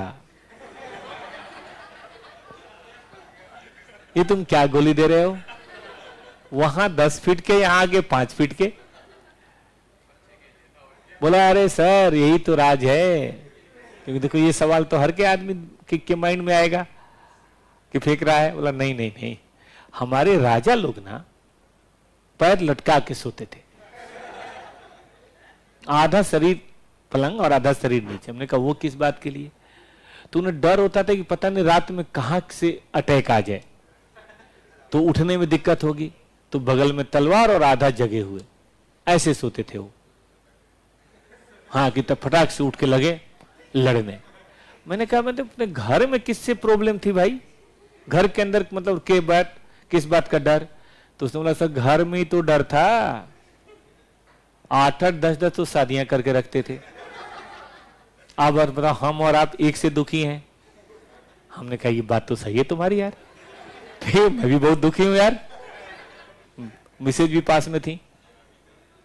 ये तुम क्या गोली दे रहे हो? वहां 10 फीट के, यहां आगे 5 फीट के। बोला अरे सर यही तो राज है। क्योंकि देखो ये सवाल तो हर के आदमी के माइंड में आएगा कि फेंक रहा है। बोला नहीं नहीं नहीं, हमारे राजा लोग ना पैर लटका के सोते थे, आधा शरीर पलंग और आधा शरीर नीचे। हमने कहा वो किस बात के लिए? तो उन्हें डर होता था कि पता नहीं रात में कहां से अटैक आ जाए, तो उठने में दिक्कत होगी, तो बगल में तलवार और आधा जगे हुए, ऐसे सोते थे वो। हाँ कि तब फटाक से उठ के लगे लड़ने। मैंने कहा मैं अपने घर में किससे प्रॉब्लम थी भाई, घर के अंदर मतलब के बात किस बात का डर? तो उसने बोला सर घर में ही तो डर था, 8-8 10-10 तो शादियां करके रखते थे, अब और बताओ हम और आप एक से दुखी हैं। हमने कहा ये बात तो सही है तुम्हारी यार, फिर मैं भी बहुत दुखी हूं यार, मिसेज भी पास में थी,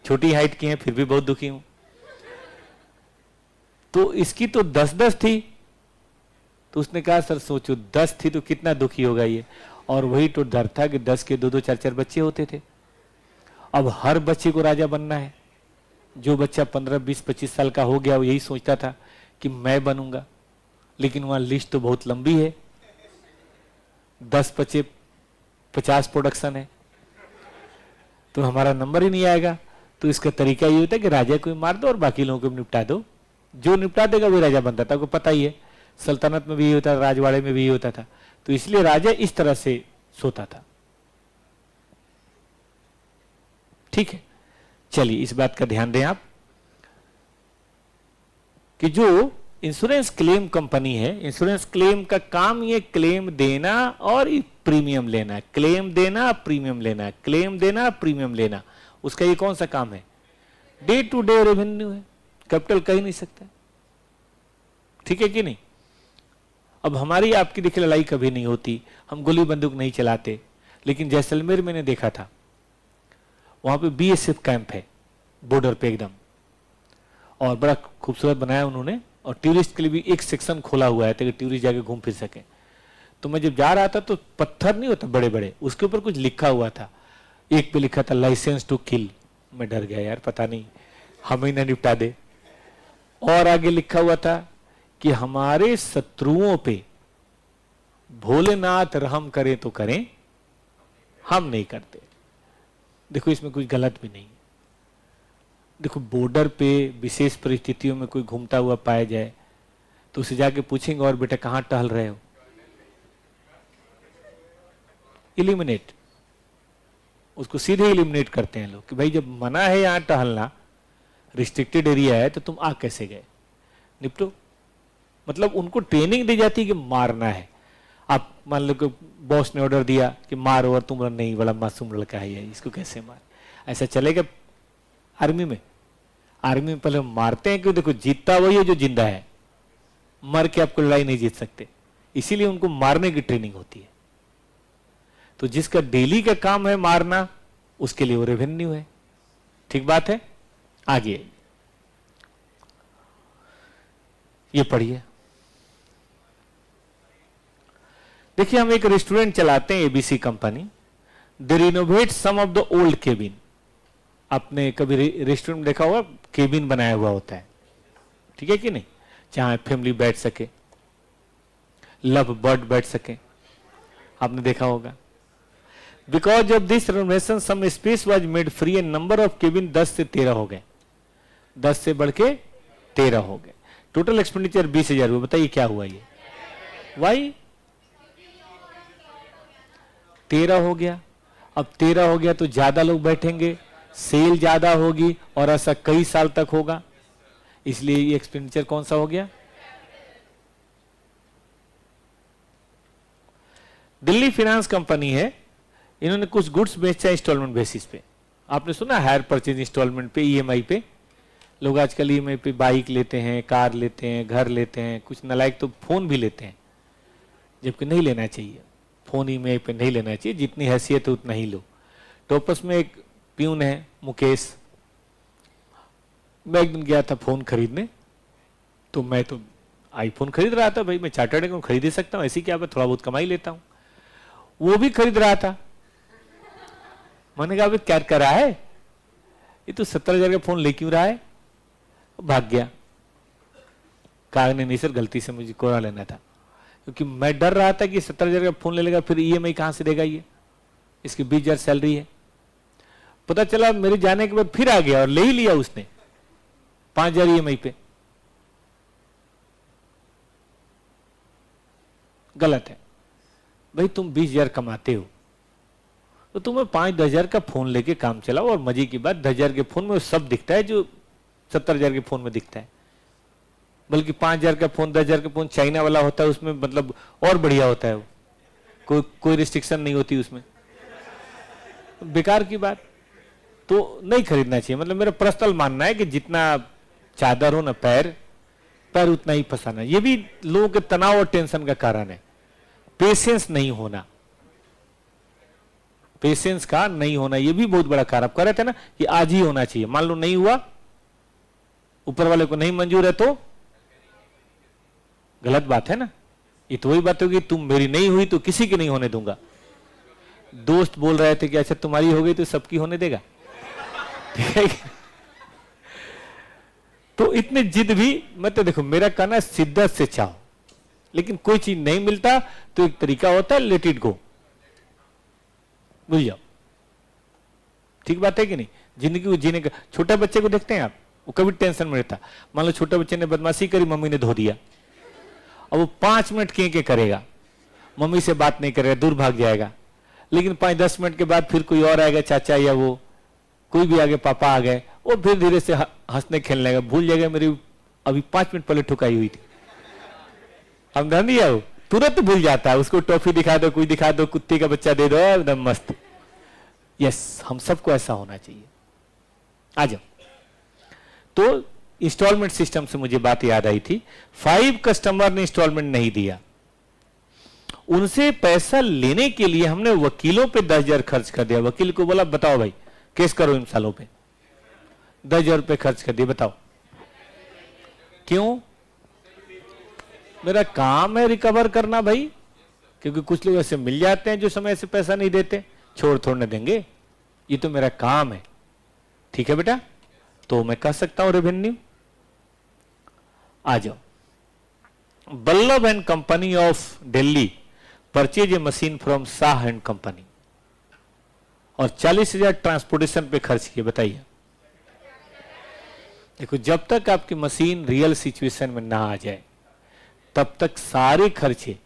छोटी हाइट की हैं फिर भी बहुत दुखी हूं। तो इसकी तो 10-10 थी। तो उसने कहा सर सोचो 10 थी तो कितना दुखी होगा ये, और वही तो डर था कि 10 के 2-2 4-4 बच्चे होते थे। अब हर बच्चे को राजा बनना है। जो बच्चा 15 20 25 साल का हो गया वो यही सोचता था कि मैं बनूंगा, लेकिन वहां लिस्ट तो बहुत लंबी है, 10 बच्चे 50 प्रोडक्शन है, तो हमारा नंबर ही नहीं आएगा। तो इसका तरीका ये होता है कि राजा को मार दो और बाकी लोगों को निपटा दो, जो निपटा देगा वो राजा बनता था। आपको पता ही है सल्तनत में भी ये होता था, राजवाड़े में भी ये होता था। तो इसलिए राजा इस तरह से सोता था। ठीक है, चलिए इस बात का ध्यान दें आप कि जो इंश्योरेंस क्लेम कंपनी है, इंश्योरेंस क्लेम का काम ये क्लेम देना और प्रीमियम लेना, क्लेम देना प्रीमियम लेना, क्लेम देना प्रीमियम लेना, उसका ये कौन सा काम है? डे टू डे रेवेन्यू है, कैपिटल कह ही नहीं सकता। ठीक है कि नहीं? अब हमारी आपकी देखिए लड़ाई कभी नहीं होती, हम गोली बंदूक नहीं चलाते, लेकिन जैसलमेर मैंने देखा था वहां पे बीएसएफ कैंप है बॉर्डर पे एकदम, और बड़ा खूबसूरत बनाया उन्होंने, और टूरिस्ट के लिए भी एक सेक्शन खोला हुआ है ताकि टूरिस्ट जाके घूम फिर सके। तो मैं जब जा रहा था तो पत्थर नहीं होता बड़े बड़े, उसके ऊपर कुछ लिखा हुआ था, एक पे लिखा था लाइसेंस टू किल। मैं डर गया यार, पता नहीं हमें ही ना निपटा दे। और आगे लिखा हुआ था कि हमारे शत्रुओं पे भोलेनाथ रहम करें तो करें, हम नहीं करते। देखो इसमें कुछ गलत भी नहीं। देखो बॉर्डर पे विशेष परिस्थितियों में कोई घूमता हुआ पाया जाए तो उसे जाके पूछेंगे और बेटा कहां टहल रहे हो, इलिमिनेट, उसको सीधे इलिमिनेट करते हैं लोग कि भाई जब मना है यहां टहलना, रिस्ट्रिक्टेड एरिया है, तो तुम आ कैसे गए, निपटो। मतलब उनको ट्रेनिंग दी जाती है कि मारना है। आप मान लो कि बॉस ने ऑर्डर दिया कि मारो, और तुम नहीं, बड़ा मासूम लड़का है ये, इसको कैसे मार, ऐसा चलेगा? आर्मी में पहले मारते हैं कि देखो जीतता वही है जो जिंदा है, मर के आपको लड़ाई नहीं जीत सकते, इसीलिए उनको मारने की ट्रेनिंग होती है। तो जिसका डेली का काम है मारना, उसके लिए वो रेवेन्यू है। ठीक बात है? आगे ये पढ़िए। देखिए हम एक रेस्टोरेंट चलाते हैं ABC company, they renovate some of the old cabin. आपने कभी रेस्टोरेंट में देखा होगा केबिन बनाया हुआ होता है, ठीक है कि नहीं, जहां फैमिली बैठ सके, लव बर्ड बैठ सके, आपने देखा होगा। Because of this renovation some space was made free and number of cabin 10 से 13 हो गए, 10 से बढ़ के 13 हो गए। टोटल एक्सपेंडिचर 20,000 हुआ। बताइए क्या हुआ ये? वाई 13 हो गया। अब 13 हो गया तो ज्यादा लोग बैठेंगे, सेल ज्यादा होगी, और ऐसा कई साल तक होगा, इसलिए ये एक्सपेंडिचर कौन सा हो गया? दिल्ली फाइनेंस कंपनी है, इन्होंने कुछ गुड्स बेचा इंस्टॉलमेंट बेसिस पे। आपने सुना हायर परचेज इंस्टॉलमेंट पे, ईएमआई पे। लोग आजकल ईएमआई पे बाइक लेते हैं, कार लेते हैं, घर लेते हैं, कुछ नालायक तो फोन भी लेते हैं, जबकि नहीं लेना चाहिए। फोन ईएमआई पे नहीं लेना चाहिए, जितनी हैसियत है उतना ही लो। टॉपस में एक प्यून है मुकेश, मैं एक दिन गया था फोन खरीदने, तो मैं तो आईफोन खरीद रहा था, भाई मैं चार्टर्ड अकाउंट खरीद ही सकता हूँ, ऐसी क्या बात, थोड़ा बहुत कमाई लेता हूँ। वो भी खरीद रहा था। मैंने कहा क्या कर रहा है ये, तो 70,000 का फोन ले क्यों रहा है? भाग गया। कहा नहीं सर गलती से मुझे कोरा लेना था, क्योंकि मैं डर रहा था कि 70,000 का फोन ले लेगा, फिर ईएमआई कहां से देगा ये, इसकी 20,000 सैलरी है। पता चला मेरे जाने के बाद फिर आ गया और ले ही लिया उसने 5,000 ईएमआई पे। गलत है भाई, तुम 20,000 कमाते हो तो तुम्हें 5-10,000 का फोन लेके काम चलाओ, और मजे की बात 10,000 के फोन में सब दिखता है जो 70,000 के फोन में दिखता है, बल्कि 5,000 का फोन, 10,000 का फोन चाइना वाला होता है, उसमें मतलब और बढ़िया होता है वो, कोई रिस्ट्रिक्शन नहीं होती उसमें। बेकार की बात, तो नहीं खरीदना चाहिए। मतलब मेरा पर्सनल मानना है कि जितना चादर हो ना पैर उतना ही फंसाना। ये भी लोगों के तनाव और टेंशन का कारण है, पेशेंस नहीं होना, पेशेंस का नहीं होना, ये भी बहुत बड़ा कारण। आप कह रहे थे ना कि आज ही होना चाहिए, मान लो नहीं हुआ, ऊपर वाले को नहीं मंजूर है तो गलत बात है ना। ये तो वही बात होगी, तुम मेरी नहीं हुई तो किसी की नहीं होने दूंगा। दोस्त बोल रहे थे कि अच्छा तुम्हारी हो गई तो सबकी होने देगा, ठीक है। तो इतने जिद भी मत, देखो मेरा कहना है शिद्दत से चाहो, लेकिन कोई चीज नहीं मिलता तो एक तरीका होता है लेट इट गो, भूल जाओ। ठीक बात है कि नहीं? जिंदगी को जीने का, छोटे बच्चे को देखते हैं आप, वो कभी टेंशन में रहता। मान लो छोटे बच्चे ने बदमाशी करी, मम्मी ने धो दिया, अब वो 5 मिनट के करेगा, मम्मी से बात नहीं करेगा, दूर भाग जाएगा। लेकिन 5-10 मिनट के बाद फिर कोई और आएगा, चाचा या वो कोई भी आगे, पापा आ गए, वो फिर धीरे से हंसने खेलने लगा, भूल जाएगा मेरी अभी 5 मिनट पहले ठुकाई हुई थी। हम ध्यान दिया, वो तुरंत भूल जाता है। उसको टॉफी दिखा दो, कोई दिखा दो, कुत्ते का बच्चा दे दो, एकदम मस्त। यस, हम सबको ऐसा होना चाहिए। आ जाओ। तो इंस्टॉलमेंट सिस्टम से मुझे बात याद आई थी। 5 कस्टमर ने इंस्टॉलमेंट नहीं दिया, उनसे पैसा लेने के लिए हमने वकीलों पे 10,000 खर्च कर दिया। वकील को बोला बताओ भाई केस करो इन सालों पे, 10,000 रुपए खर्च कर दिए, बताओ क्यों? मेरा काम है रिकवर करना भाई, क्योंकि कुछ लोग ऐसे मिल जाते हैं जो समय से पैसा नहीं देते, छोड़ थोड़ने देंगे, ये तो मेरा काम है। ठीक है बेटा, तो मैं कह सकता हूं रेवेन्यू। आ जाओ। Ballabh and company of Delhi purchase a machine from Shah and company और 40,000 ट्रांसपोर्टेशन पे खर्च किए। बताइए, देखो जब तक आपकी मशीन रियल सिचुएशन में ना आ जाए तब तक सारे खर्चे,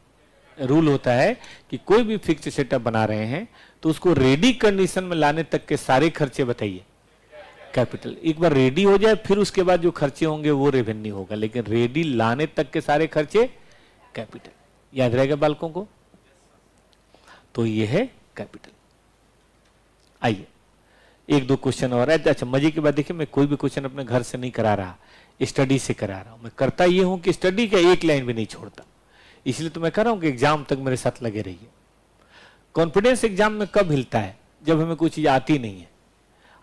रूल होता है कि कोई भी फिक्स्ड सेटअप बना रहे हैं तो उसको रेडी कंडीशन में लाने तक के सारे खर्चे बताइए कैपिटल। एक बार रेडी हो जाए फिर उसके बाद जो खर्चे होंगे वो रेवेन्यू होगा, लेकिन रेडी लाने तक के सारे खर्चे कैपिटल। याद रहेगा बालकों को? तो ये है कैपिटल। आइए 1-2 क्वेश्चन और है। अच्छा मजे की बात देखिए, मैं कोई भी क्वेश्चन अपने घर से नहीं करा रहा, स्टडी से करा रहा हूं। मैं करता ये हूं कि स्टडी का एक लाइन भी नहीं छोड़ता, इसलिए तो मैं कह रहा हूं कि एग्जाम तक मेरे साथ लगे रहिए। कॉन्फिडेंस एग्जाम में कब हिलता है? जब हमें कोई चीज आती नहीं है।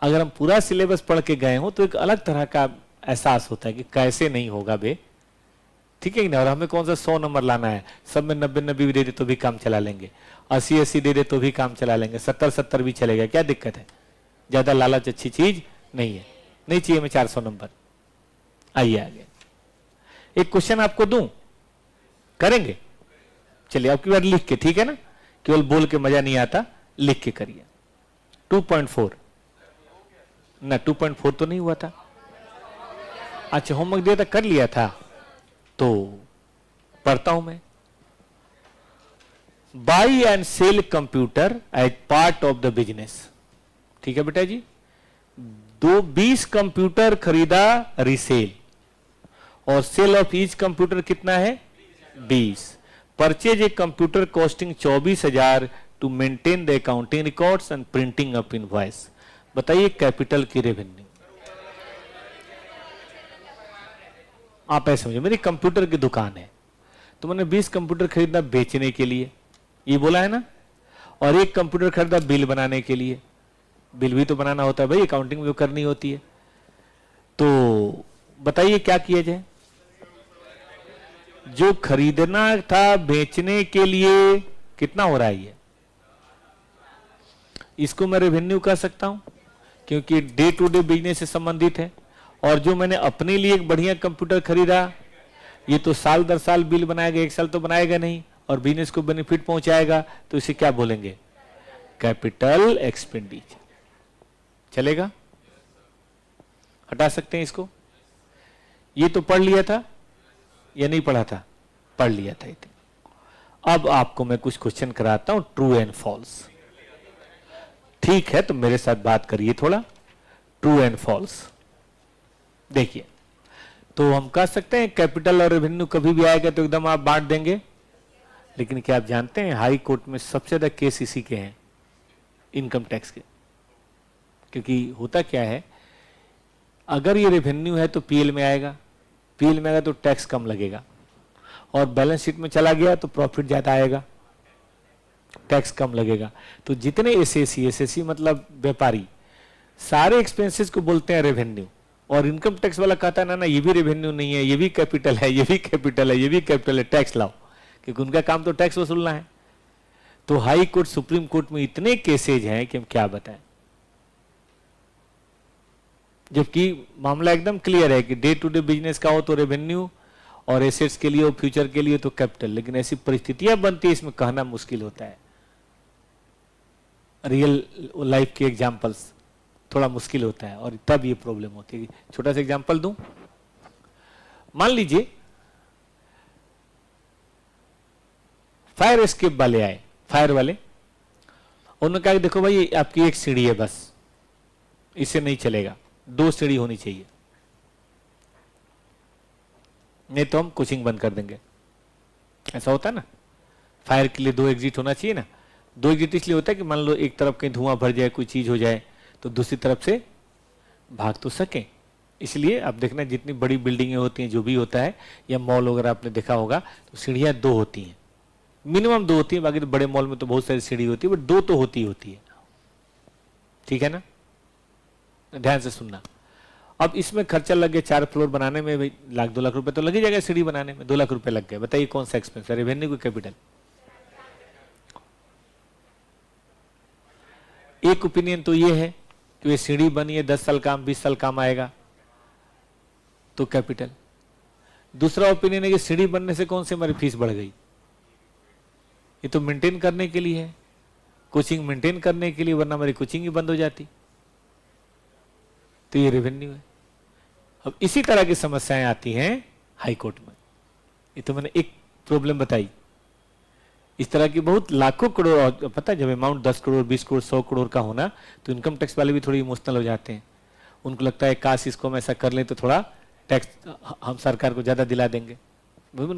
अगर हम पूरा सिलेबस पढ़ के गए हो तो एक अलग तरह का एहसास होता है कि कैसे नहीं होगा बे, ठीक है ना। और हमें कौन सा 100 नंबर लाना है, सब में 90-90 भी दे दे तो भी काम चला लेंगे, 80-80 दे दे तो भी काम चला लेंगे, 70-70 भी चलेगा, क्या दिक्कत है? ज्यादा लालच अच्छी चीज नहीं है, नहीं चाहिए हमें 400 नंबर। आइए आगे, एक क्वेश्चन आपको दूं, करेंगे? चलिए आपकी बार लिख के, ठीक है ना, केवल बोल के मजा नहीं आता, लिख के करिए। 2.4 ना, 2.4 तो नहीं हुआ था। अच्छा होमवर्क दिया था, कर लिया था, तो पढ़ता हूं मैं। Buy and sell computer as part of the business. ठीक है बेटा जी, 20 कंप्यूटर खरीदा रीसेल, और सेल ऑफ ईच कंप्यूटर कितना है? 20। Purchase a computer costing 24,000 to maintain the accounting records and printing up invoice. बताइए कैपिटल की रेवेन्यू। आप ऐसे समझो, मेरी कंप्यूटर की दुकान है तो मैंने 20 कंप्यूटर खरीदा बेचने के लिए, ये बोला है ना, और एक कंप्यूटर खरीदा बिल बनाने के लिए। बिल भी तो बनाना होता है भाई, अकाउंटिंग भी करनी होती है। तो बताइए क्या किया जाए? जो खरीदना था बेचने के लिए कितना हो रहा है ये, इसको मैं रेवेन्यू कह सकता हूं, क्योंकि डे टू डे बिजनेस से संबंधित है। और जो मैंने अपने लिए एक बढ़िया कंप्यूटर खरीदा, ये तो साल दर साल बिल बनाएगा, एक साल तो बनाएगा नहीं, और बिजनेस को बेनिफिट पहुंचाएगा, तो इसे क्या बोलेंगे? Capital expenditure. चलेगा? हटा सकते हैं इसको? ये तो पढ़ लिया था या नहीं पढ़ा था? पढ़ लिया था। अब आपको मैं कुछ क्वेश्चन कराता हूं, ट्रू एंड फॉल्स। ठीक है, तो मेरे साथ बात करिए थोड़ा। ट्रू एंड फॉल्स देखिए, तो हम कह सकते हैं कैपिटल और रेवेन्यू कभी भी आएगा तो एकदम आप बांट देंगे, लेकिन क्या आप जानते हैं हाई कोर्ट में सबसे ज्यादा केस इसी के हैं, इनकम टैक्स के। क्योंकि होता क्या है, अगर ये रेवेन्यू है तो पीएल में आएगा, पीएल में आएगा तो टैक्स कम लगेगा, और बैलेंस शीट में चला गया तो प्रॉफिट ज्यादा आएगा, टैक्स कम लगेगा। तो जितने एसएसी, एसएसी मतलब व्यापारी, सारे एक्सपेंसेस को बोलते हैं रेवेन्यू, और इनकम टैक्स वाला कहता है ना ना ये भी रेवेन्यू नहीं है, ये भी कैपिटल है, ये भी कैपिटल है, ये भी कैपिटल है, टैक्स लाओ, क्योंकि उनका काम तो टैक्स वसूलना है। तो हाई कोर्ट, सुप्रीम कोर्ट में इतने केसेज हैं कि हम क्या बताएं, जबकि मामला एकदम क्लियर है कि डे टू डे बिजनेस का हो तो रेवेन्यू, और एसेट्स के लिए और फ्यूचर के लिए तो कैपिटल। लेकिन ऐसी परिस्थितियां बनती है, इसमें कहना मुश्किल होता है। रियल लाइफ के एग्जांपल्स थोड़ा मुश्किल होता है, और तब ये प्रॉब्लम होती है। छोटा सा एग्जांपल दूं, मान लीजिए फायर एस्केप वाले आए, फायर वाले, उन्होंने कहा कि देखो भाई आपकी एक सीढ़ी है, बस इससे नहीं चलेगा, 2 सीढ़ी होनी चाहिए, नहीं तो हम कोचिंग बंद कर देंगे। ऐसा होता है ना, फायर के लिए 2 एग्जिट होना चाहिए ना। 2 एग्जिट इसलिए होता है कि मान लो एक तरफ कहीं धुआं भर जाए, कोई चीज हो जाए, तो दूसरी तरफ से भाग तो सके। इसलिए आप देखना जितनी बड़ी बिल्डिंगें होती हैं, जो भी होता है, या मॉल वगैरह आपने देखा होगा, तो सीढ़ियां 2 होती हैं, मिनिमम 2 होती है। बाकी तो बड़े मॉल में तो बहुत सारी सीढ़ी होती है, बट 2 तो होती है। ठीक है ना, ध्यान से सुनना। अब इसमें खर्चा लग गया 4 फ्लोर बनाने में, भाई 1-2 लाख रुपए तो लग ही जाएगा सीढ़ी बनाने में। 2 लाख रुपए लग गए, बताइए कौन सा एक्सपेंस है, रेवेन्यू को कैपिटल? एक ओपिनियन तो ये है कि ये सीढ़ी बनी है, 10 साल काम, 20 साल काम आएगा, तो कैपिटल। दूसरा ओपिनियन है कि सीढ़ी बनने से कौन सी हमारी फीस बढ़ गई, ये तो मेंटेन करने के लिए है, कोचिंग मेंटेन करने के लिए, वरना हमारी कोचिंग ही बंद हो जाती, तो ये रेवेन्यू है। अब इसी तरह की समस्याएं आती हैं हाई कोर्ट में। ये तो मैंने एक प्रॉब्लम बताई, इस तरह की बहुत लाखों करोड़। और पता है, जब अमाउंट 10 करोड़, 20 करोड़, 100 करोड़ का होना, तो इनकम टैक्स वाले भी थोड़ी इमोशनल हो जाते हैं। उनको लगता है काश इसको हम ऐसा कर लें तो थोड़ा टैक्स हम सरकार को ज्यादा दिला देंगे।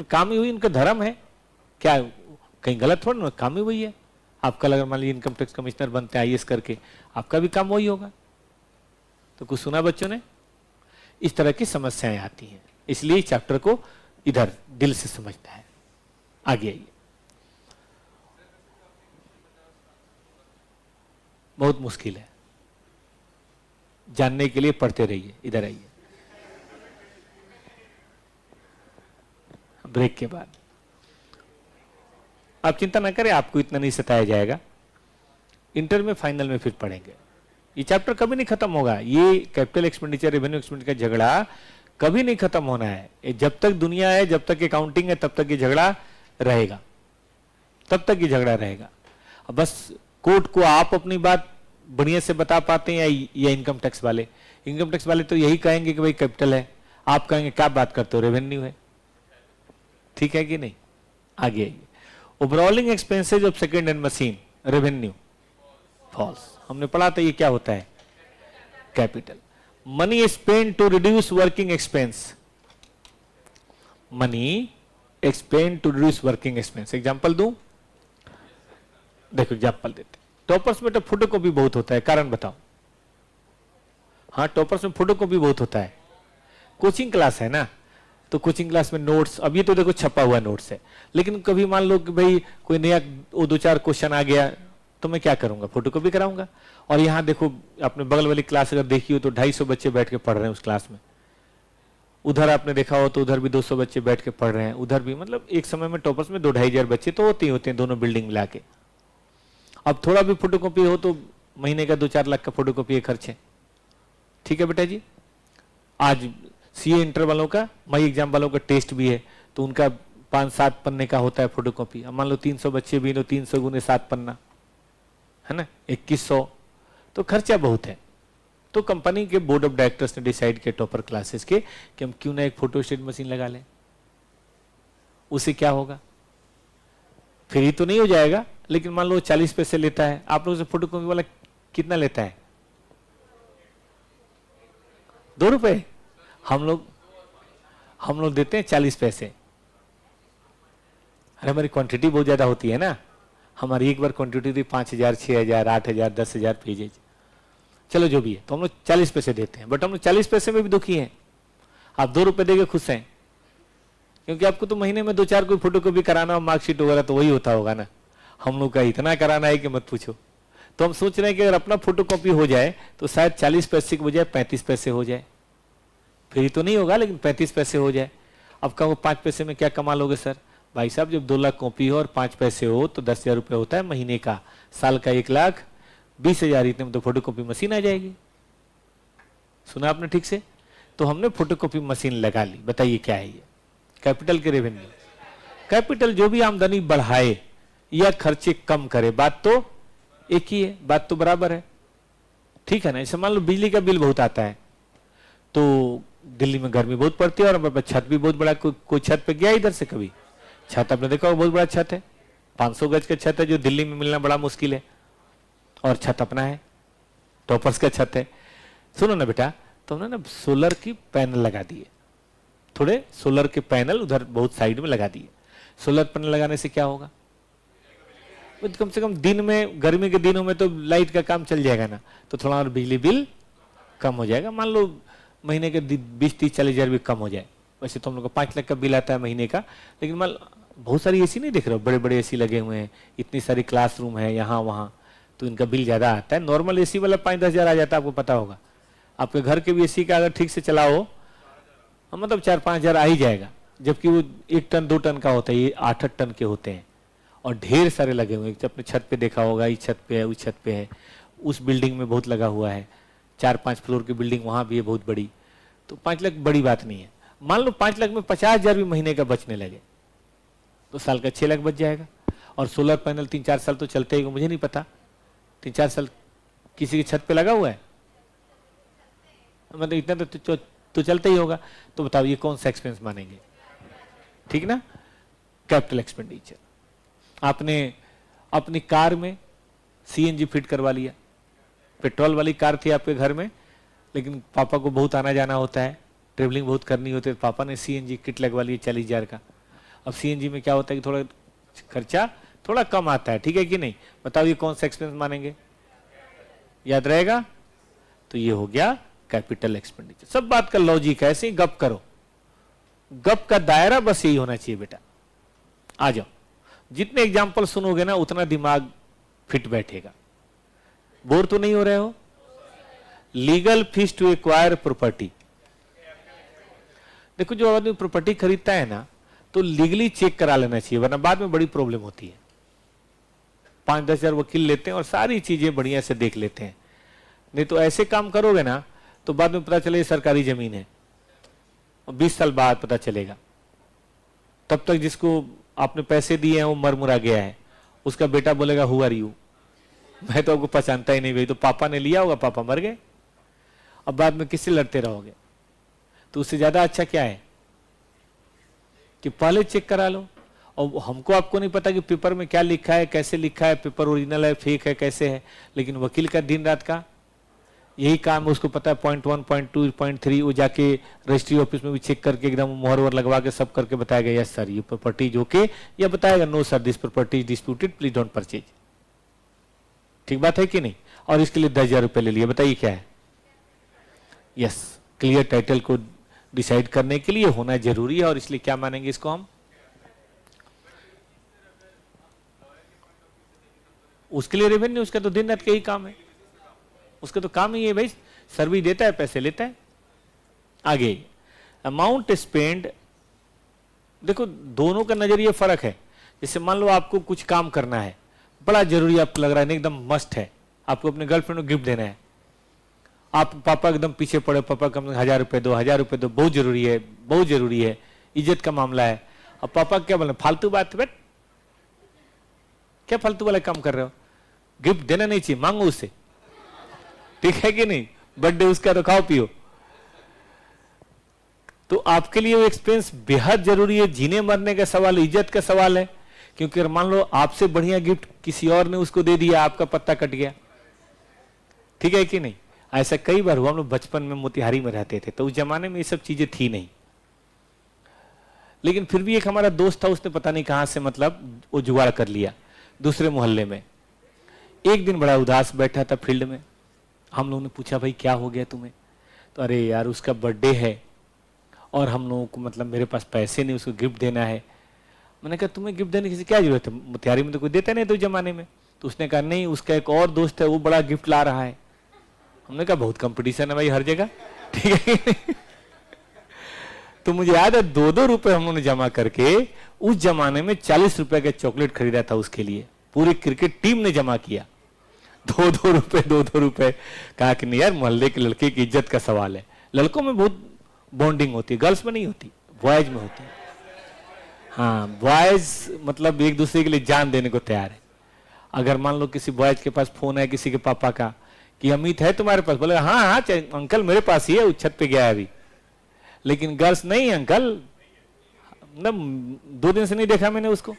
काम ही हुई, इनका धर्म है, क्या कहीं गलत थोड़ा ना, काम ही वही है। आपका अगर मान लीजिए इनकम टैक्स कमिश्नर बनते हैं आईएएस करके, आपका भी काम वही होगा। तो कुछ सुना बच्चों ने? इस तरह की समस्याएं आती हैं, इसलिए चैप्टर को इधर दिल से समझना है। आगे आइए, बहुत मुश्किल है, जानने के लिए पढ़ते रहिए। इधर आइए, ब्रेक के बाद। आप चिंता ना करें, आपको इतना नहीं सताया जाएगा, इंटर में फाइनल में फिर पढ़ेंगे। ये चैप्टर कभी नहीं खत्म होगा। ये कैपिटल एक्सपेंडिचर, रेवेन्यू एक्सपेंडिचर का झगड़ा कभी नहीं खत्म होना है। जब तक दुनिया है, जब तक अकाउंटिंग है, तब तक ये झगड़ा रहेगा, तब तक ये झगड़ा रहेगा। अब बस कोर्ट को आप अपनी बात बढ़िया से बता पाते हैं, या इनकम टैक्स वाले? इनकम टैक्स वाले तो यही कहेंगे कि भाई कैपिटल है, आप कहेंगे क्या बात करते हो, रेवेन्यू है। ठीक है कि नहीं? आगे आइए, overhauling expenses of second hand machine, revenue, false. हमने पढ़ा था ये क्या होता है, capital. Money spend to reduce working expense, money expend to reduce working expense. Example दूं, देखो एग्जांपल देते। टॉपर्स में तो फोटो कॉपी बहुत होता है, कारण बताओ? हाँ, टॉपर्स में फोटो कॉपी बहुत होता है। कोचिंग क्लास है ना, तो कोचिंग क्लास में नोट्स, अब ये तो देखो छपा हुआ नोट्स है, लेकिन कभी मान लो कि भाई कोई नया 2-4 क्वेश्चन आ गया, तो मैं क्या करूंगा, फोटो कॉपी कराऊंगा। और यहाँ देखो, अपने बगल वाली क्लास अगर देखी हो तो 250 बच्चे बैठ के पढ़ रहे हैं उस क्लास में। उधर आपने देखा हो तो उधर भी 200 बच्चे बैठ के पढ़ रहे हैं, उधर भी, मतलब एक समय में टॉपर्स में 2-2.5 हजार बच्चे तो होते हैं, दोनों बिल्डिंग मिला के। अब थोड़ा भी फोटो कॉपी हो तो महीने का 2-4 लाख का फोटो कॉपी खर्च है। ठीक है बेटा जी। आज सीए इंटर वालों का, मई एग्जाम वालों का टेस्ट भी है, तो उनका 5-7 पन्ने का होता है फोटो कॉपी। अब मान लो 300 बच्चे भी, तो 300 गुने 7 पन्ना है ना, 2100, तो खर्चा बहुत है। तो कंपनी के बोर्ड ऑफ डायरेक्टर्स ने डिसाइड किया टॉपर क्लासेस के कि हम क्यों ना एक फोटोस्टेट मशीन लगा लें। उससे क्या होगा, फ्री तो नहीं हो जाएगा, लेकिन मान लो 40 पैसे लेता है। आप लोगों से फोटो कॉपी वाला कितना लेता है? 2 रुपए। हम लोग देते हैं 40 पैसे। अरे हमारी क्वांटिटी बहुत ज्यादा होती है ना, हमारी एक बार क्वांटिटी थी 5,000, 6,000, 8,000, 10,000 पेजेज, चलो जो भी है, तो हम लोग 40 पैसे देते हैं। बट हम लोग 40 पैसे में भी दुखी हैं। आप 2 रुपए देके खुश हैं, क्योंकि आपको तो महीने में 2-4 कोई फोटोकॉपी कराना हो, मार्कशीट वगैरह, तो वही होता होगा ना। हम लोग का इतना कराना है कि मत पूछो। तो हम सोच रहे हैं कि अगर अपना फोटोकॉपी हो जाए तो शायद 40 पैसे की बजाय 35 पैसे हो जाए। फ्री तो नहीं होगा, लेकिन 35 पैसे हो जाए। अब कहो 5 पैसे में क्या कमा लोगे सर? भाई साहब, जब 2 लाख कॉपी हो और 5 पैसे हो तो 10,000 रुपये होता है महीने का, साल का 1,20,000, इतने में तो फोटोकॉपी मशीन आ जाएगी। सुना आपने ठीक से? तो हमने फोटोकॉपी मशीन लगा ली। बताइए क्या है ये? कैपिटल के रेवेन्यू। कैपिटल जो भी आमदनी बढ़ाए या खर्चे कम करे, बात तो एक ही है, बात तो बराबर है, ठीक है ना। जैसे मान लो बिजली का बिल बहुत आता है, तो दिल्ली में गर्मी बहुत पड़ती है और हमारे पास छत भी बहुत बड़ा, कोई छत पे गया इधर से कभी? छत आपने देखा बहुत बड़ा छत है, 500 गज का छत है, जो दिल्ली में मिलना बड़ा मुश्किल है, और छत अपना है, टॉपर्स का छत है। सुनो ना बेटा, तो हमने ना सोलर की पैनल लगा दिए, थोड़े सोलर के पैनल उधर बहुत साइड में लगा दिए। सोलर पैनल लगाने से क्या होगा? कम से कम दिन में, गर्मी के दिनों में तो लाइट का काम चल जाएगा ना, तो थोड़ा और बिजली बिल कम हो जाएगा। मान लो महीने के 20-30-40 भी कम हो जाए। वैसे तो हम लोग को 5 लाख का बिल आता है महीने का, लेकिन मान बहुत सारी एसी नहीं देख रहे हो, बड़े बड़े एसी लगे हुए हैं, इतनी सारी क्लासरूम है यहाँ वहाँ, तो इनका बिल ज्यादा आता है। नॉर्मल एसी वाला 5-10 हजार आ जाता है, आपको पता होगा। आपके घर के भी एसी का अगर ठीक से चलाओ, मतलब 4-5 हजार आ ही जाएगा, जबकि वो 1 टन 2 टन का होता है, ये 8-8 टन के होते हैं, और ढेर सारे लगे हुए हैं। अपने छत पे देखा होगा, इस छत पे है, उस छत पे है, उस बिल्डिंग में बहुत लगा हुआ है, 4-5 फ्लोर की बिल्डिंग वहां भी है बहुत बड़ी। तो 5 लाख बड़ी बात नहीं है। मान लो 5 लाख में 50,000 भी महीने का बचने लगे, तो साल का 6 लाख बच जाएगा। और सोलर पैनल 3-4 साल तो चलते ही, मुझे नहीं पता 3-4 साल किसी की छत पे लगा हुआ है, मतलब इतना तो चलता ही होगा। तो बताओ ये कौन सा एक्सपेंस मानेंगे? ठीक ना, कैपिटल एक्सपेंडिचर। आपने अपनी कार में सीएनजी फिट करवा लिया, पेट्रोल वाली कार थी आपके घर में, लेकिन पापा को बहुत आना जाना होता है, ट्रेवलिंग बहुत करनी होती है, तो पापा ने सीएनजी किट लगवा ली 40,000 का। अब सीएनजी में क्या होता है कि थोड़ा खर्चा थोड़ा कम आता है, ठीक है कि नहीं? बताओ ये कौन सा एक्सपेंस मानेंगे? याद रहेगा? तो ये हो गया कैपिटल एक्सपेंडिचर। सब बात का लॉजिक है, ऐसे ही गप करो, गप का दायरा बस यही होना चाहिए बेटा। आ जाओ, जितने एग्जाम्पल सुनोगे ना उतना दिमाग फिट बैठेगा। बोर तो नहीं हो रहे हो? Legal fees to acquire property. देखो, जो आदमी प्रॉपर्टी खरीदता है ना, तो लीगली चेक करा लेना चाहिए, वरना बाद में बड़ी प्रॉब्लम होती है। 5-10 हजार वकील लेते हैं और सारी चीजें बढ़िया से देख लेते हैं। नहीं तो ऐसे काम करोगे ना, तो बाद में पता चले सरकारी जमीन है, और 20 साल बाद पता चलेगा। तब तक जिसको आपने पैसे दिए हैं वो मर मुरा गया है, उसका बेटा बोलेगा हु आर यू, मैं तो आपको पहचानता ही नहीं, भाई तो पापा ने लिया होगा, पापा मर गए, अब बाद में किससे लड़ते रहोगे? तो उससे ज्यादा अच्छा क्या है कि पहले चेक करा लो। और हमको आपको नहीं पता कि पेपर में क्या लिखा है, कैसे लिखा है, पेपर ओरिजिनल है, फेक है, कैसे है, लेकिन वकील का दिन रात का यही काम है, उसको पता है पॉइंट 1, पॉइंट 2, पॉइंट 3, वो जाके रजिस्ट्री ऑफिस में भी चेक करके एकदम मोहर वोहर लगवा के सब करके बताएगा यस सर ये प्रॉपर्टी जो के, या बताएगा no sir this property is disputed, please don't purchase. ठीक बात है कि नहीं? और इसके लिए 10,000 रुपये ले लिए। बताइए क्या है? यस, क्लियर टाइटल को डिसाइड करने के लिए होना जरूरी है, और इसलिए क्या मानेंगे इसको हम? उसके लिए रेवेन्यू, उसका तो दिन रात का ही काम है, उसका तो काम ही है भाई, सर्विस देता है, पैसे लेता है। आगे अमाउंट स्पेंड, देखो दोनों का नजरिया फर्क है। जैसे मान लो आपको कुछ काम करना है, बड़ा जरूरी आपको लग रहा है, एकदम मस्ट है, आपको अपने गर्लफ्रेंड को गिफ्ट देना है, आप पापा एकदम पीछे पड़े, पापा कम 1,000 रुपए दो, 1,000 रुपए दो, बहुत जरूरी है, बहुत जरूरी है, इज्जत का मामला है। अब पापा क्या बोले, फालतू बात, बेट क्या फालतू वाला काम कर रहे हो, गिफ्ट देना नहीं चाहिए, मांगो उससे, ठीक है कि नहीं? बर्थडे उसका तो खाओ पियो। तो आपके लिए वो एक्सपेंस बेहद जरूरी है, जीने मरने का सवाल, इज्जत का सवाल है। क्योंकि मान लो आपसे बढ़िया गिफ्ट किसी और ने उसको दे दिया, आपका पत्ता कट गया, ठीक है कि नहीं? ऐसा कई बार हुआ। हम लोग बचपन में मोतिहारी में रहते थे, तो उस जमाने में ये सब चीजें थी नहीं, लेकिन फिर भी एक हमारा दोस्त था, उसने पता नहीं कहां से मतलब वो जुगाड़ कर लिया दूसरे मोहल्ले में। एक दिन बड़ा उदास बैठा था फील्ड में, हम लोगों ने पूछा भाई क्या हो गया तुम्हें? तो अरे यार उसका बर्थडे है और हम लोगों को मतलब मेरे पास पैसे नहीं, उसको गिफ्ट देना है। मैंने कहा तुम्हें गिफ्ट देने की क्या जरूरत है, मोतिहारी में तो कोई देता नहीं तो जमाने में। तो उसने कहा नहीं, उसका एक और दोस्त है वो बड़ा गिफ्ट ला रहा है। हमने कहा बहुत कंपटीशन है भाई हर जगह, ठीक है। तो मुझे याद है 2-2 रुपए हम लोगों ने जमा करके उस जमाने में 40 रुपए का चॉकलेट खरीदा था उसके लिए, पूरी क्रिकेट टीम ने जमा किया 2-2 रुपए 2-2 रुपए। कहा कि नहीं यार मोहल्ले के लड़के की इज्जत का सवाल है। लड़कों में बहुत बॉन्डिंग होती है, गर्ल्स में नहीं होती, बॉयज में होती है। हाँ बॉयज मतलब एक दूसरे के लिए जान देने को तैयार है। अगर मान लो किसी बॉयज के पास फोन है किसी के पापा का कि अमित है तुम्हारे पास, बोले हाँ हाँ अंकल मेरे पास ही है, उस छत पे गया है अभी। लेकिन गर्ल्स नहीं अंकल, मतलब 2 दिन से नहीं देखा मैंने उसको।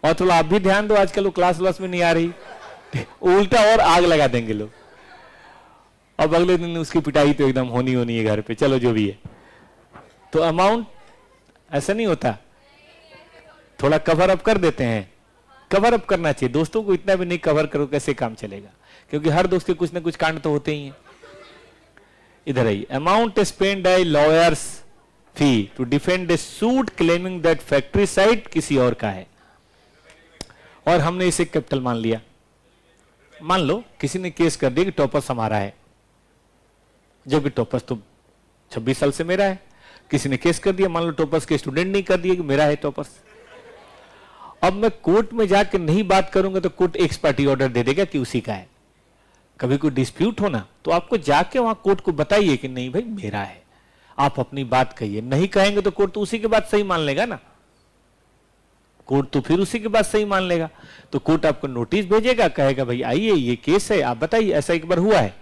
और थोड़ा आप भी ध्यान दो, आजकल वो क्लास में नहीं आ रही, उल्टा और आग लगा देंगे लोग। अब अगले दिन उसकी पिटाई तो एकदम होनी है घर पे, चलो जो भी है। तो अमाउंट ऐसा नहीं होता, थोड़ा कवर अप कर देते हैं। कवर अप करना चाहिए, दोस्तों को इतना भी नहीं कवर करो, कैसे काम चलेगा, क्योंकि हर दोस्त के कुछ ना कुछ कांड तो होते ही हैं। इधर आइए, amount spend by lawyers fee to defend a suit claiming that factory site किसी और का है, और हमने इसे कैपिटल मान लिया। मान लो किसी ने केस कर दिया कि टॉपर्स हमारा है, जबकि टॉपर्स तो 26 साल से मेरा है। किसी ने केस कर दिया, मान लो टॉपर्स के स्टूडेंट नहीं कर दिया कि मेरा है टॉपर्स। अब मैं कोर्ट में जाकर नहीं बात करूंगा तो कोर्ट एक्स पार्टी ऑर्डर दे देगा कि उसी का है। कभी कोई डिस्प्यूट होना तो आपको जाके वहां कोर्ट को बताइए कि नहीं भाई मेरा है, आप अपनी बात कहिए। नहीं कहेंगे तो कोर्ट तो उसी के बाद सही मान लेगा ना, कोर्ट तो फिर उसी के बाद सही मान लेगा। तो कोर्ट आपको नोटिस भेजेगा, कहेगा भाई आइए ये केस है, आप बताइए। ऐसा एक बार हुआ है।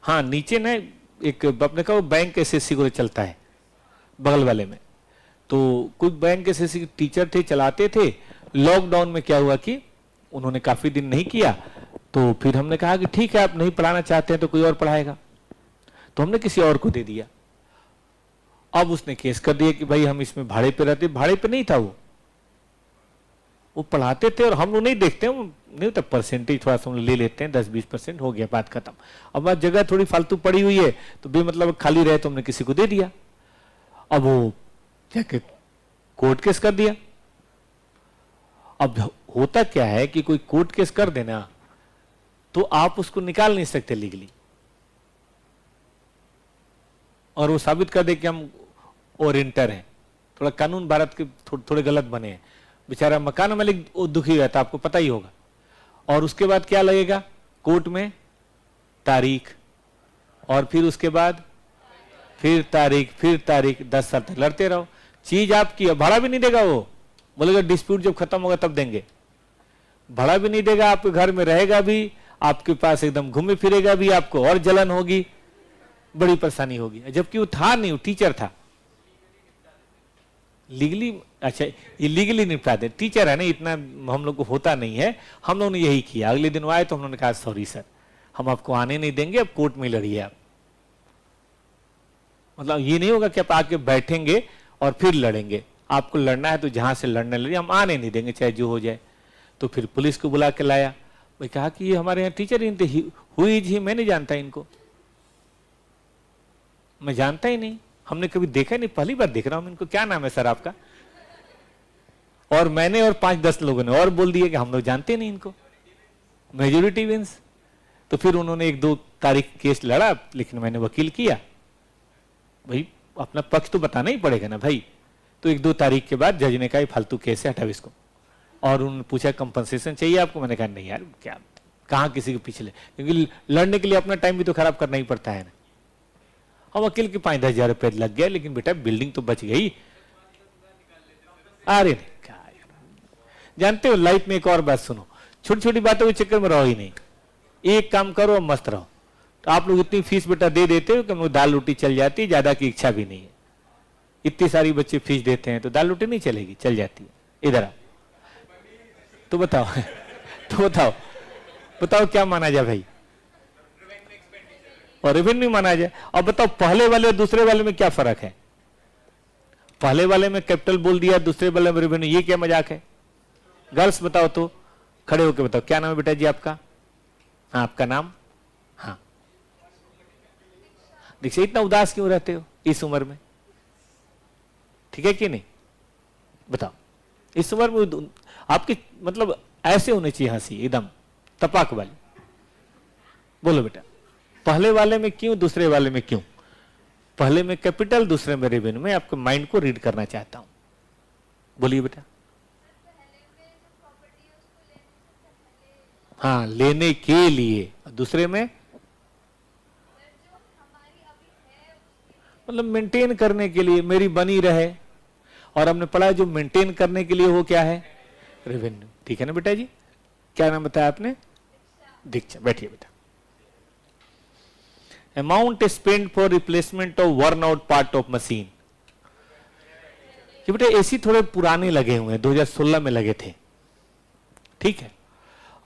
हाँ नीचे ना एक अपने का बैंक एसएससी को चलता है बगल वाले में, तो कुछ बैंक एसएससी टीचर थे, चलाते थे। लॉकडाउन में क्या हुआ कि उन्होंने काफी दिन नहीं किया, तो फिर हमने कहा कि ठीक है आप नहीं पढ़ाना चाहते हैं तो कोई और पढ़ाएगा, तो हमने किसी और को दे दिया। अब उसने केस कर दिया कि भाई हम इसमें भाड़े पे रहते। भाड़े पे नहीं था वो पढ़ाते थे और हम लोग नहीं देखते हैं, नहीं होता परसेंटेज थोड़ा सा ले लेते हैं, 10-20% हो गया, बात खत्म। अब वह जगह थोड़ी फालतू पड़ी हुई है तो बेमतलब खाली रहे तो हमने किसी को दे दिया। अब वो जाके कोर्ट केस कर दिया। अब होता क्या है कि कोई कोर्ट केस कर देना तो आप उसको निकाल नहीं सकते लीगली, और वो साबित कर दे कि हम ओरिएंटर हैं। थोड़ा कानून भारत के थोड़े गलत बने हैं। बेचारा मकान मालिक दुखी रहता, आपको पता ही होगा। और उसके बाद क्या लगेगा कोर्ट में, तारीख, और फिर उसके बाद फिर तारीख, फिर तारीख, 10 साल तक लड़ते रहो। चीज आपकी, भाड़ा भी नहीं देगा वो, बोलेगा डिस्प्यूट जब खत्म होगा तब देंगे। भाड़ा भी नहीं देगा, आपके घर में रहेगा भी, आपके पास एकदम घूमे फिरेगा भी, आपको और जलन होगी, बड़ी परेशानी होगी। जबकि वो था नहीं, वो टीचर था। लीगली, अच्छा ये लीगली निपटा दे, टीचर है ना, इतना हम लोग को होता नहीं है। हम लोग ने यही किया। अगले दिन वो आए तो हम लोगों ने कहा सॉरी सर, हम आपको आने नहीं देंगे, अब कोर्ट में लड़िए आप। मतलब ये नहीं होगा कि आप आके बैठेंगे और फिर लड़ेंगे। आपको लड़ना है तो जहां से लड़ने लड़िए, हम आने नहीं देंगे चाहे जो हो जाए। तो फिर पुलिस को बुला के लाया। भाई कहा कि ये हमारे यहाँ टीचर ही थे, हुई जी, मैं नहीं जानता इनको, मैं जानता ही नहीं, हमने कभी देखा ही नहीं, पहली बार देख रहा हूं इनको। क्या नाम है सर आपका? और मैंने और 5-10 लोगों ने और बोल दिया कि हम लोग जानते नहीं इनको। Majority wins. तो फिर उन्होंने 1-2 तारीख केस लड़ा, लेकिन मैंने वकील किया। भाई अपना पक्ष तो बताना ही पड़ेगा ना भाई। तो 1-2 तारीख के बाद जज ने कहा फालतू केस है, हटाओ इसको। और उन्होंने पूछा कंपनसेशन चाहिए आपको? मैंने कहा नहीं यार, क्या कहाँ किसी के पिछले, क्योंकि लड़ने के लिए अपना टाइम भी तो खराब करना ही पड़ता है ना। और वकील के 5-10 हजार रुपये लग गया, लेकिन बेटा बिल्डिंग तो बच गई। अरे नहीं, क्या जानते हो लाइफ में एक और बात सुनो, छोटी छोटी बातों के चक्कर में रहो ही नहीं, एक काम करो और मस्त रहो। तो आप लोग इतनी फीस बेटा दे देते हो कि हम लोग दाल रोटी चल जाती है, ज्यादा की इच्छा भी नहीं है। इतनी सारी बच्चे फीस देते हैं तो दाल रोटी नहीं चलेगी, चल जाती है। इधर आओ तो बताओ तो बताओ क्या माना जाए भाई? और रेवेन्यू माना जाए। अब बताओ पहले वाले और दूसरे वाले में क्या फर्क है? पहले वाले में कैपिटल बोल दिया, दूसरे वाले में रेवेन्यू, ये क्या मजाक है? गर्ल्स बताओ तो, खड़े होकर बताओ, क्या नाम है बेटा जी आपका? हाँ, आपका नाम? हाँ, देखिए इतना उदास क्यों रहते हो इस उम्र में? ठीक है कि नहीं? बताओ, इस उम्र में आपकी मतलब ऐसे होनी चाहिए हंसी एकदम तपाक वाली। बोलो बेटा, पहले वाले में क्यों, दूसरे वाले में क्यों? पहले में कैपिटल, दूसरे में रेवेन्यू। मैं आपके माइंड को रीड करना चाहता हूं, बोलिए बेटा। हाँ, लेने के लिए। दूसरे में मतलब मेंटेन करने के लिए, मेरी बनी रहे। और हमने पढ़ा जो मेंटेन करने के लिए वो क्या है? रेवेन्यू। ठीक है ना बेटा जी? क्या नाम बताया आपने? दीक्षा। बैठिए बेटा। Amount spend for replacement of worn out part of machine. कि बेटा एसी थोड़े पुराने लगे हुए हैं, 2016 में लगे थे, ठीक है।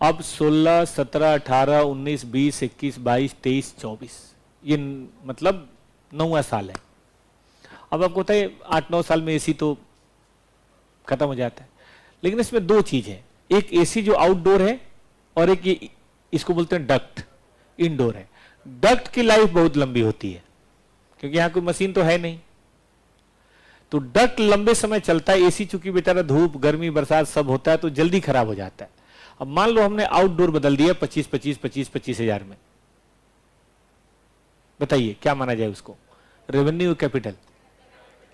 अब 16, 17, 18, 19, 20, 21, 22, 23, 24, ये मतलब 9वां साल है। अब आपको पता है 8-9 साल में एसी तो खत्म हो जाता है। लेकिन इसमें दो चीज है, एक एसी जो आउटडोर है और एक ये इसको बोलते हैं डक्ट, इनडोर है। डक्ट की लाइफ बहुत लंबी होती है क्योंकि यहां कोई मशीन तो है नहीं, तो डक्ट लंबे समय चलता है। एसी चूंकि बेचारा धूप गर्मी बरसात सब होता है तो जल्दी खराब हो जाता है। अब मान लो हमने आउटडोर बदल दिया 25 हजार में, बताइए क्या माना जाए उसको? Revenue capital.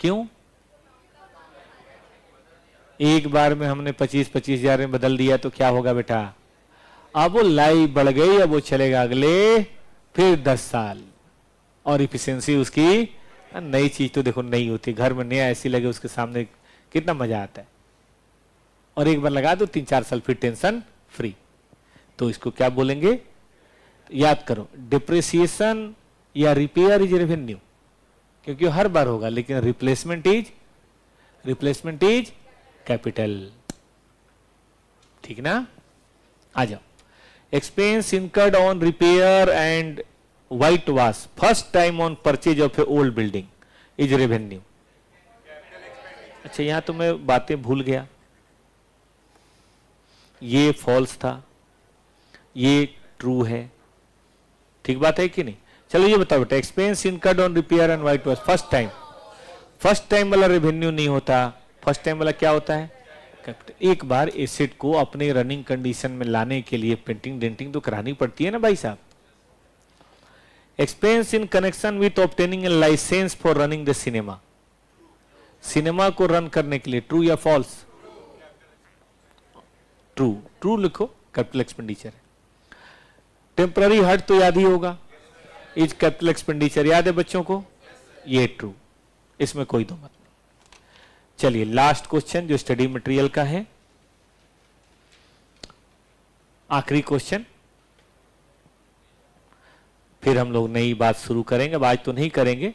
क्यों? एक बार में हमने 25 हजार में बदल दिया तो क्या होगा बेटा? अब वो लाइफ बढ़ गई, अब वो चलेगा अगले फिर 10 साल। और इफिशियंसी उसकी, नई चीज तो देखो नई होती, घर में नया एसी लगे उसके सामने कितना मजा आता है। और एक बार लगा दो 3-4 साल फिर टेंशन फ्री। तो इसको क्या बोलेंगे? याद करो, डिप्रिसिएशन या रिपेयर इज रेवेन्यू, क्योंकि हर बार होगा, लेकिन रिप्लेसमेंट इज कैपिटल। ठीक ना? आ जाओ। Expense incurred on repair and white wash first time on purchase of A old building is revenue. अच्छा, यहां तो मैं बातें भूल गया, ये फॉल्स था, ये ट्रू है। ठीक बात है कि नहीं? चलो ये बताओ बेटा, expense incurred on repair and white wash first time वाला रेवेन्यू नहीं होता। फर्स्ट टाइम वाला क्या होता है? कैपिटल। एक बार एसेट को अपने रनिंग कंडीशन में लाने के लिए पेंटिंग डेंटिंग तो करानी पड़ती है ना भाई साहब। Expense in connection with obtaining a license for running the cinema को रन करने के लिए, ट्रू या फॉल्स? ट्रू लिखो, कैपिटल एक्सपेंडिचर है। टेम्पररी हट तो याद ही होगा, इज कैपिटल एक्सपेंडिचर, याद है बच्चों को? ये ट्रू, इसमें कोई दो मत नहीं। चलिए लास्ट क्वेश्चन जो स्टडी मटेरियल का है, आखिरी क्वेश्चन, फिर हम लोग नई बात शुरू करेंगे। अब आज तो नहीं करेंगे,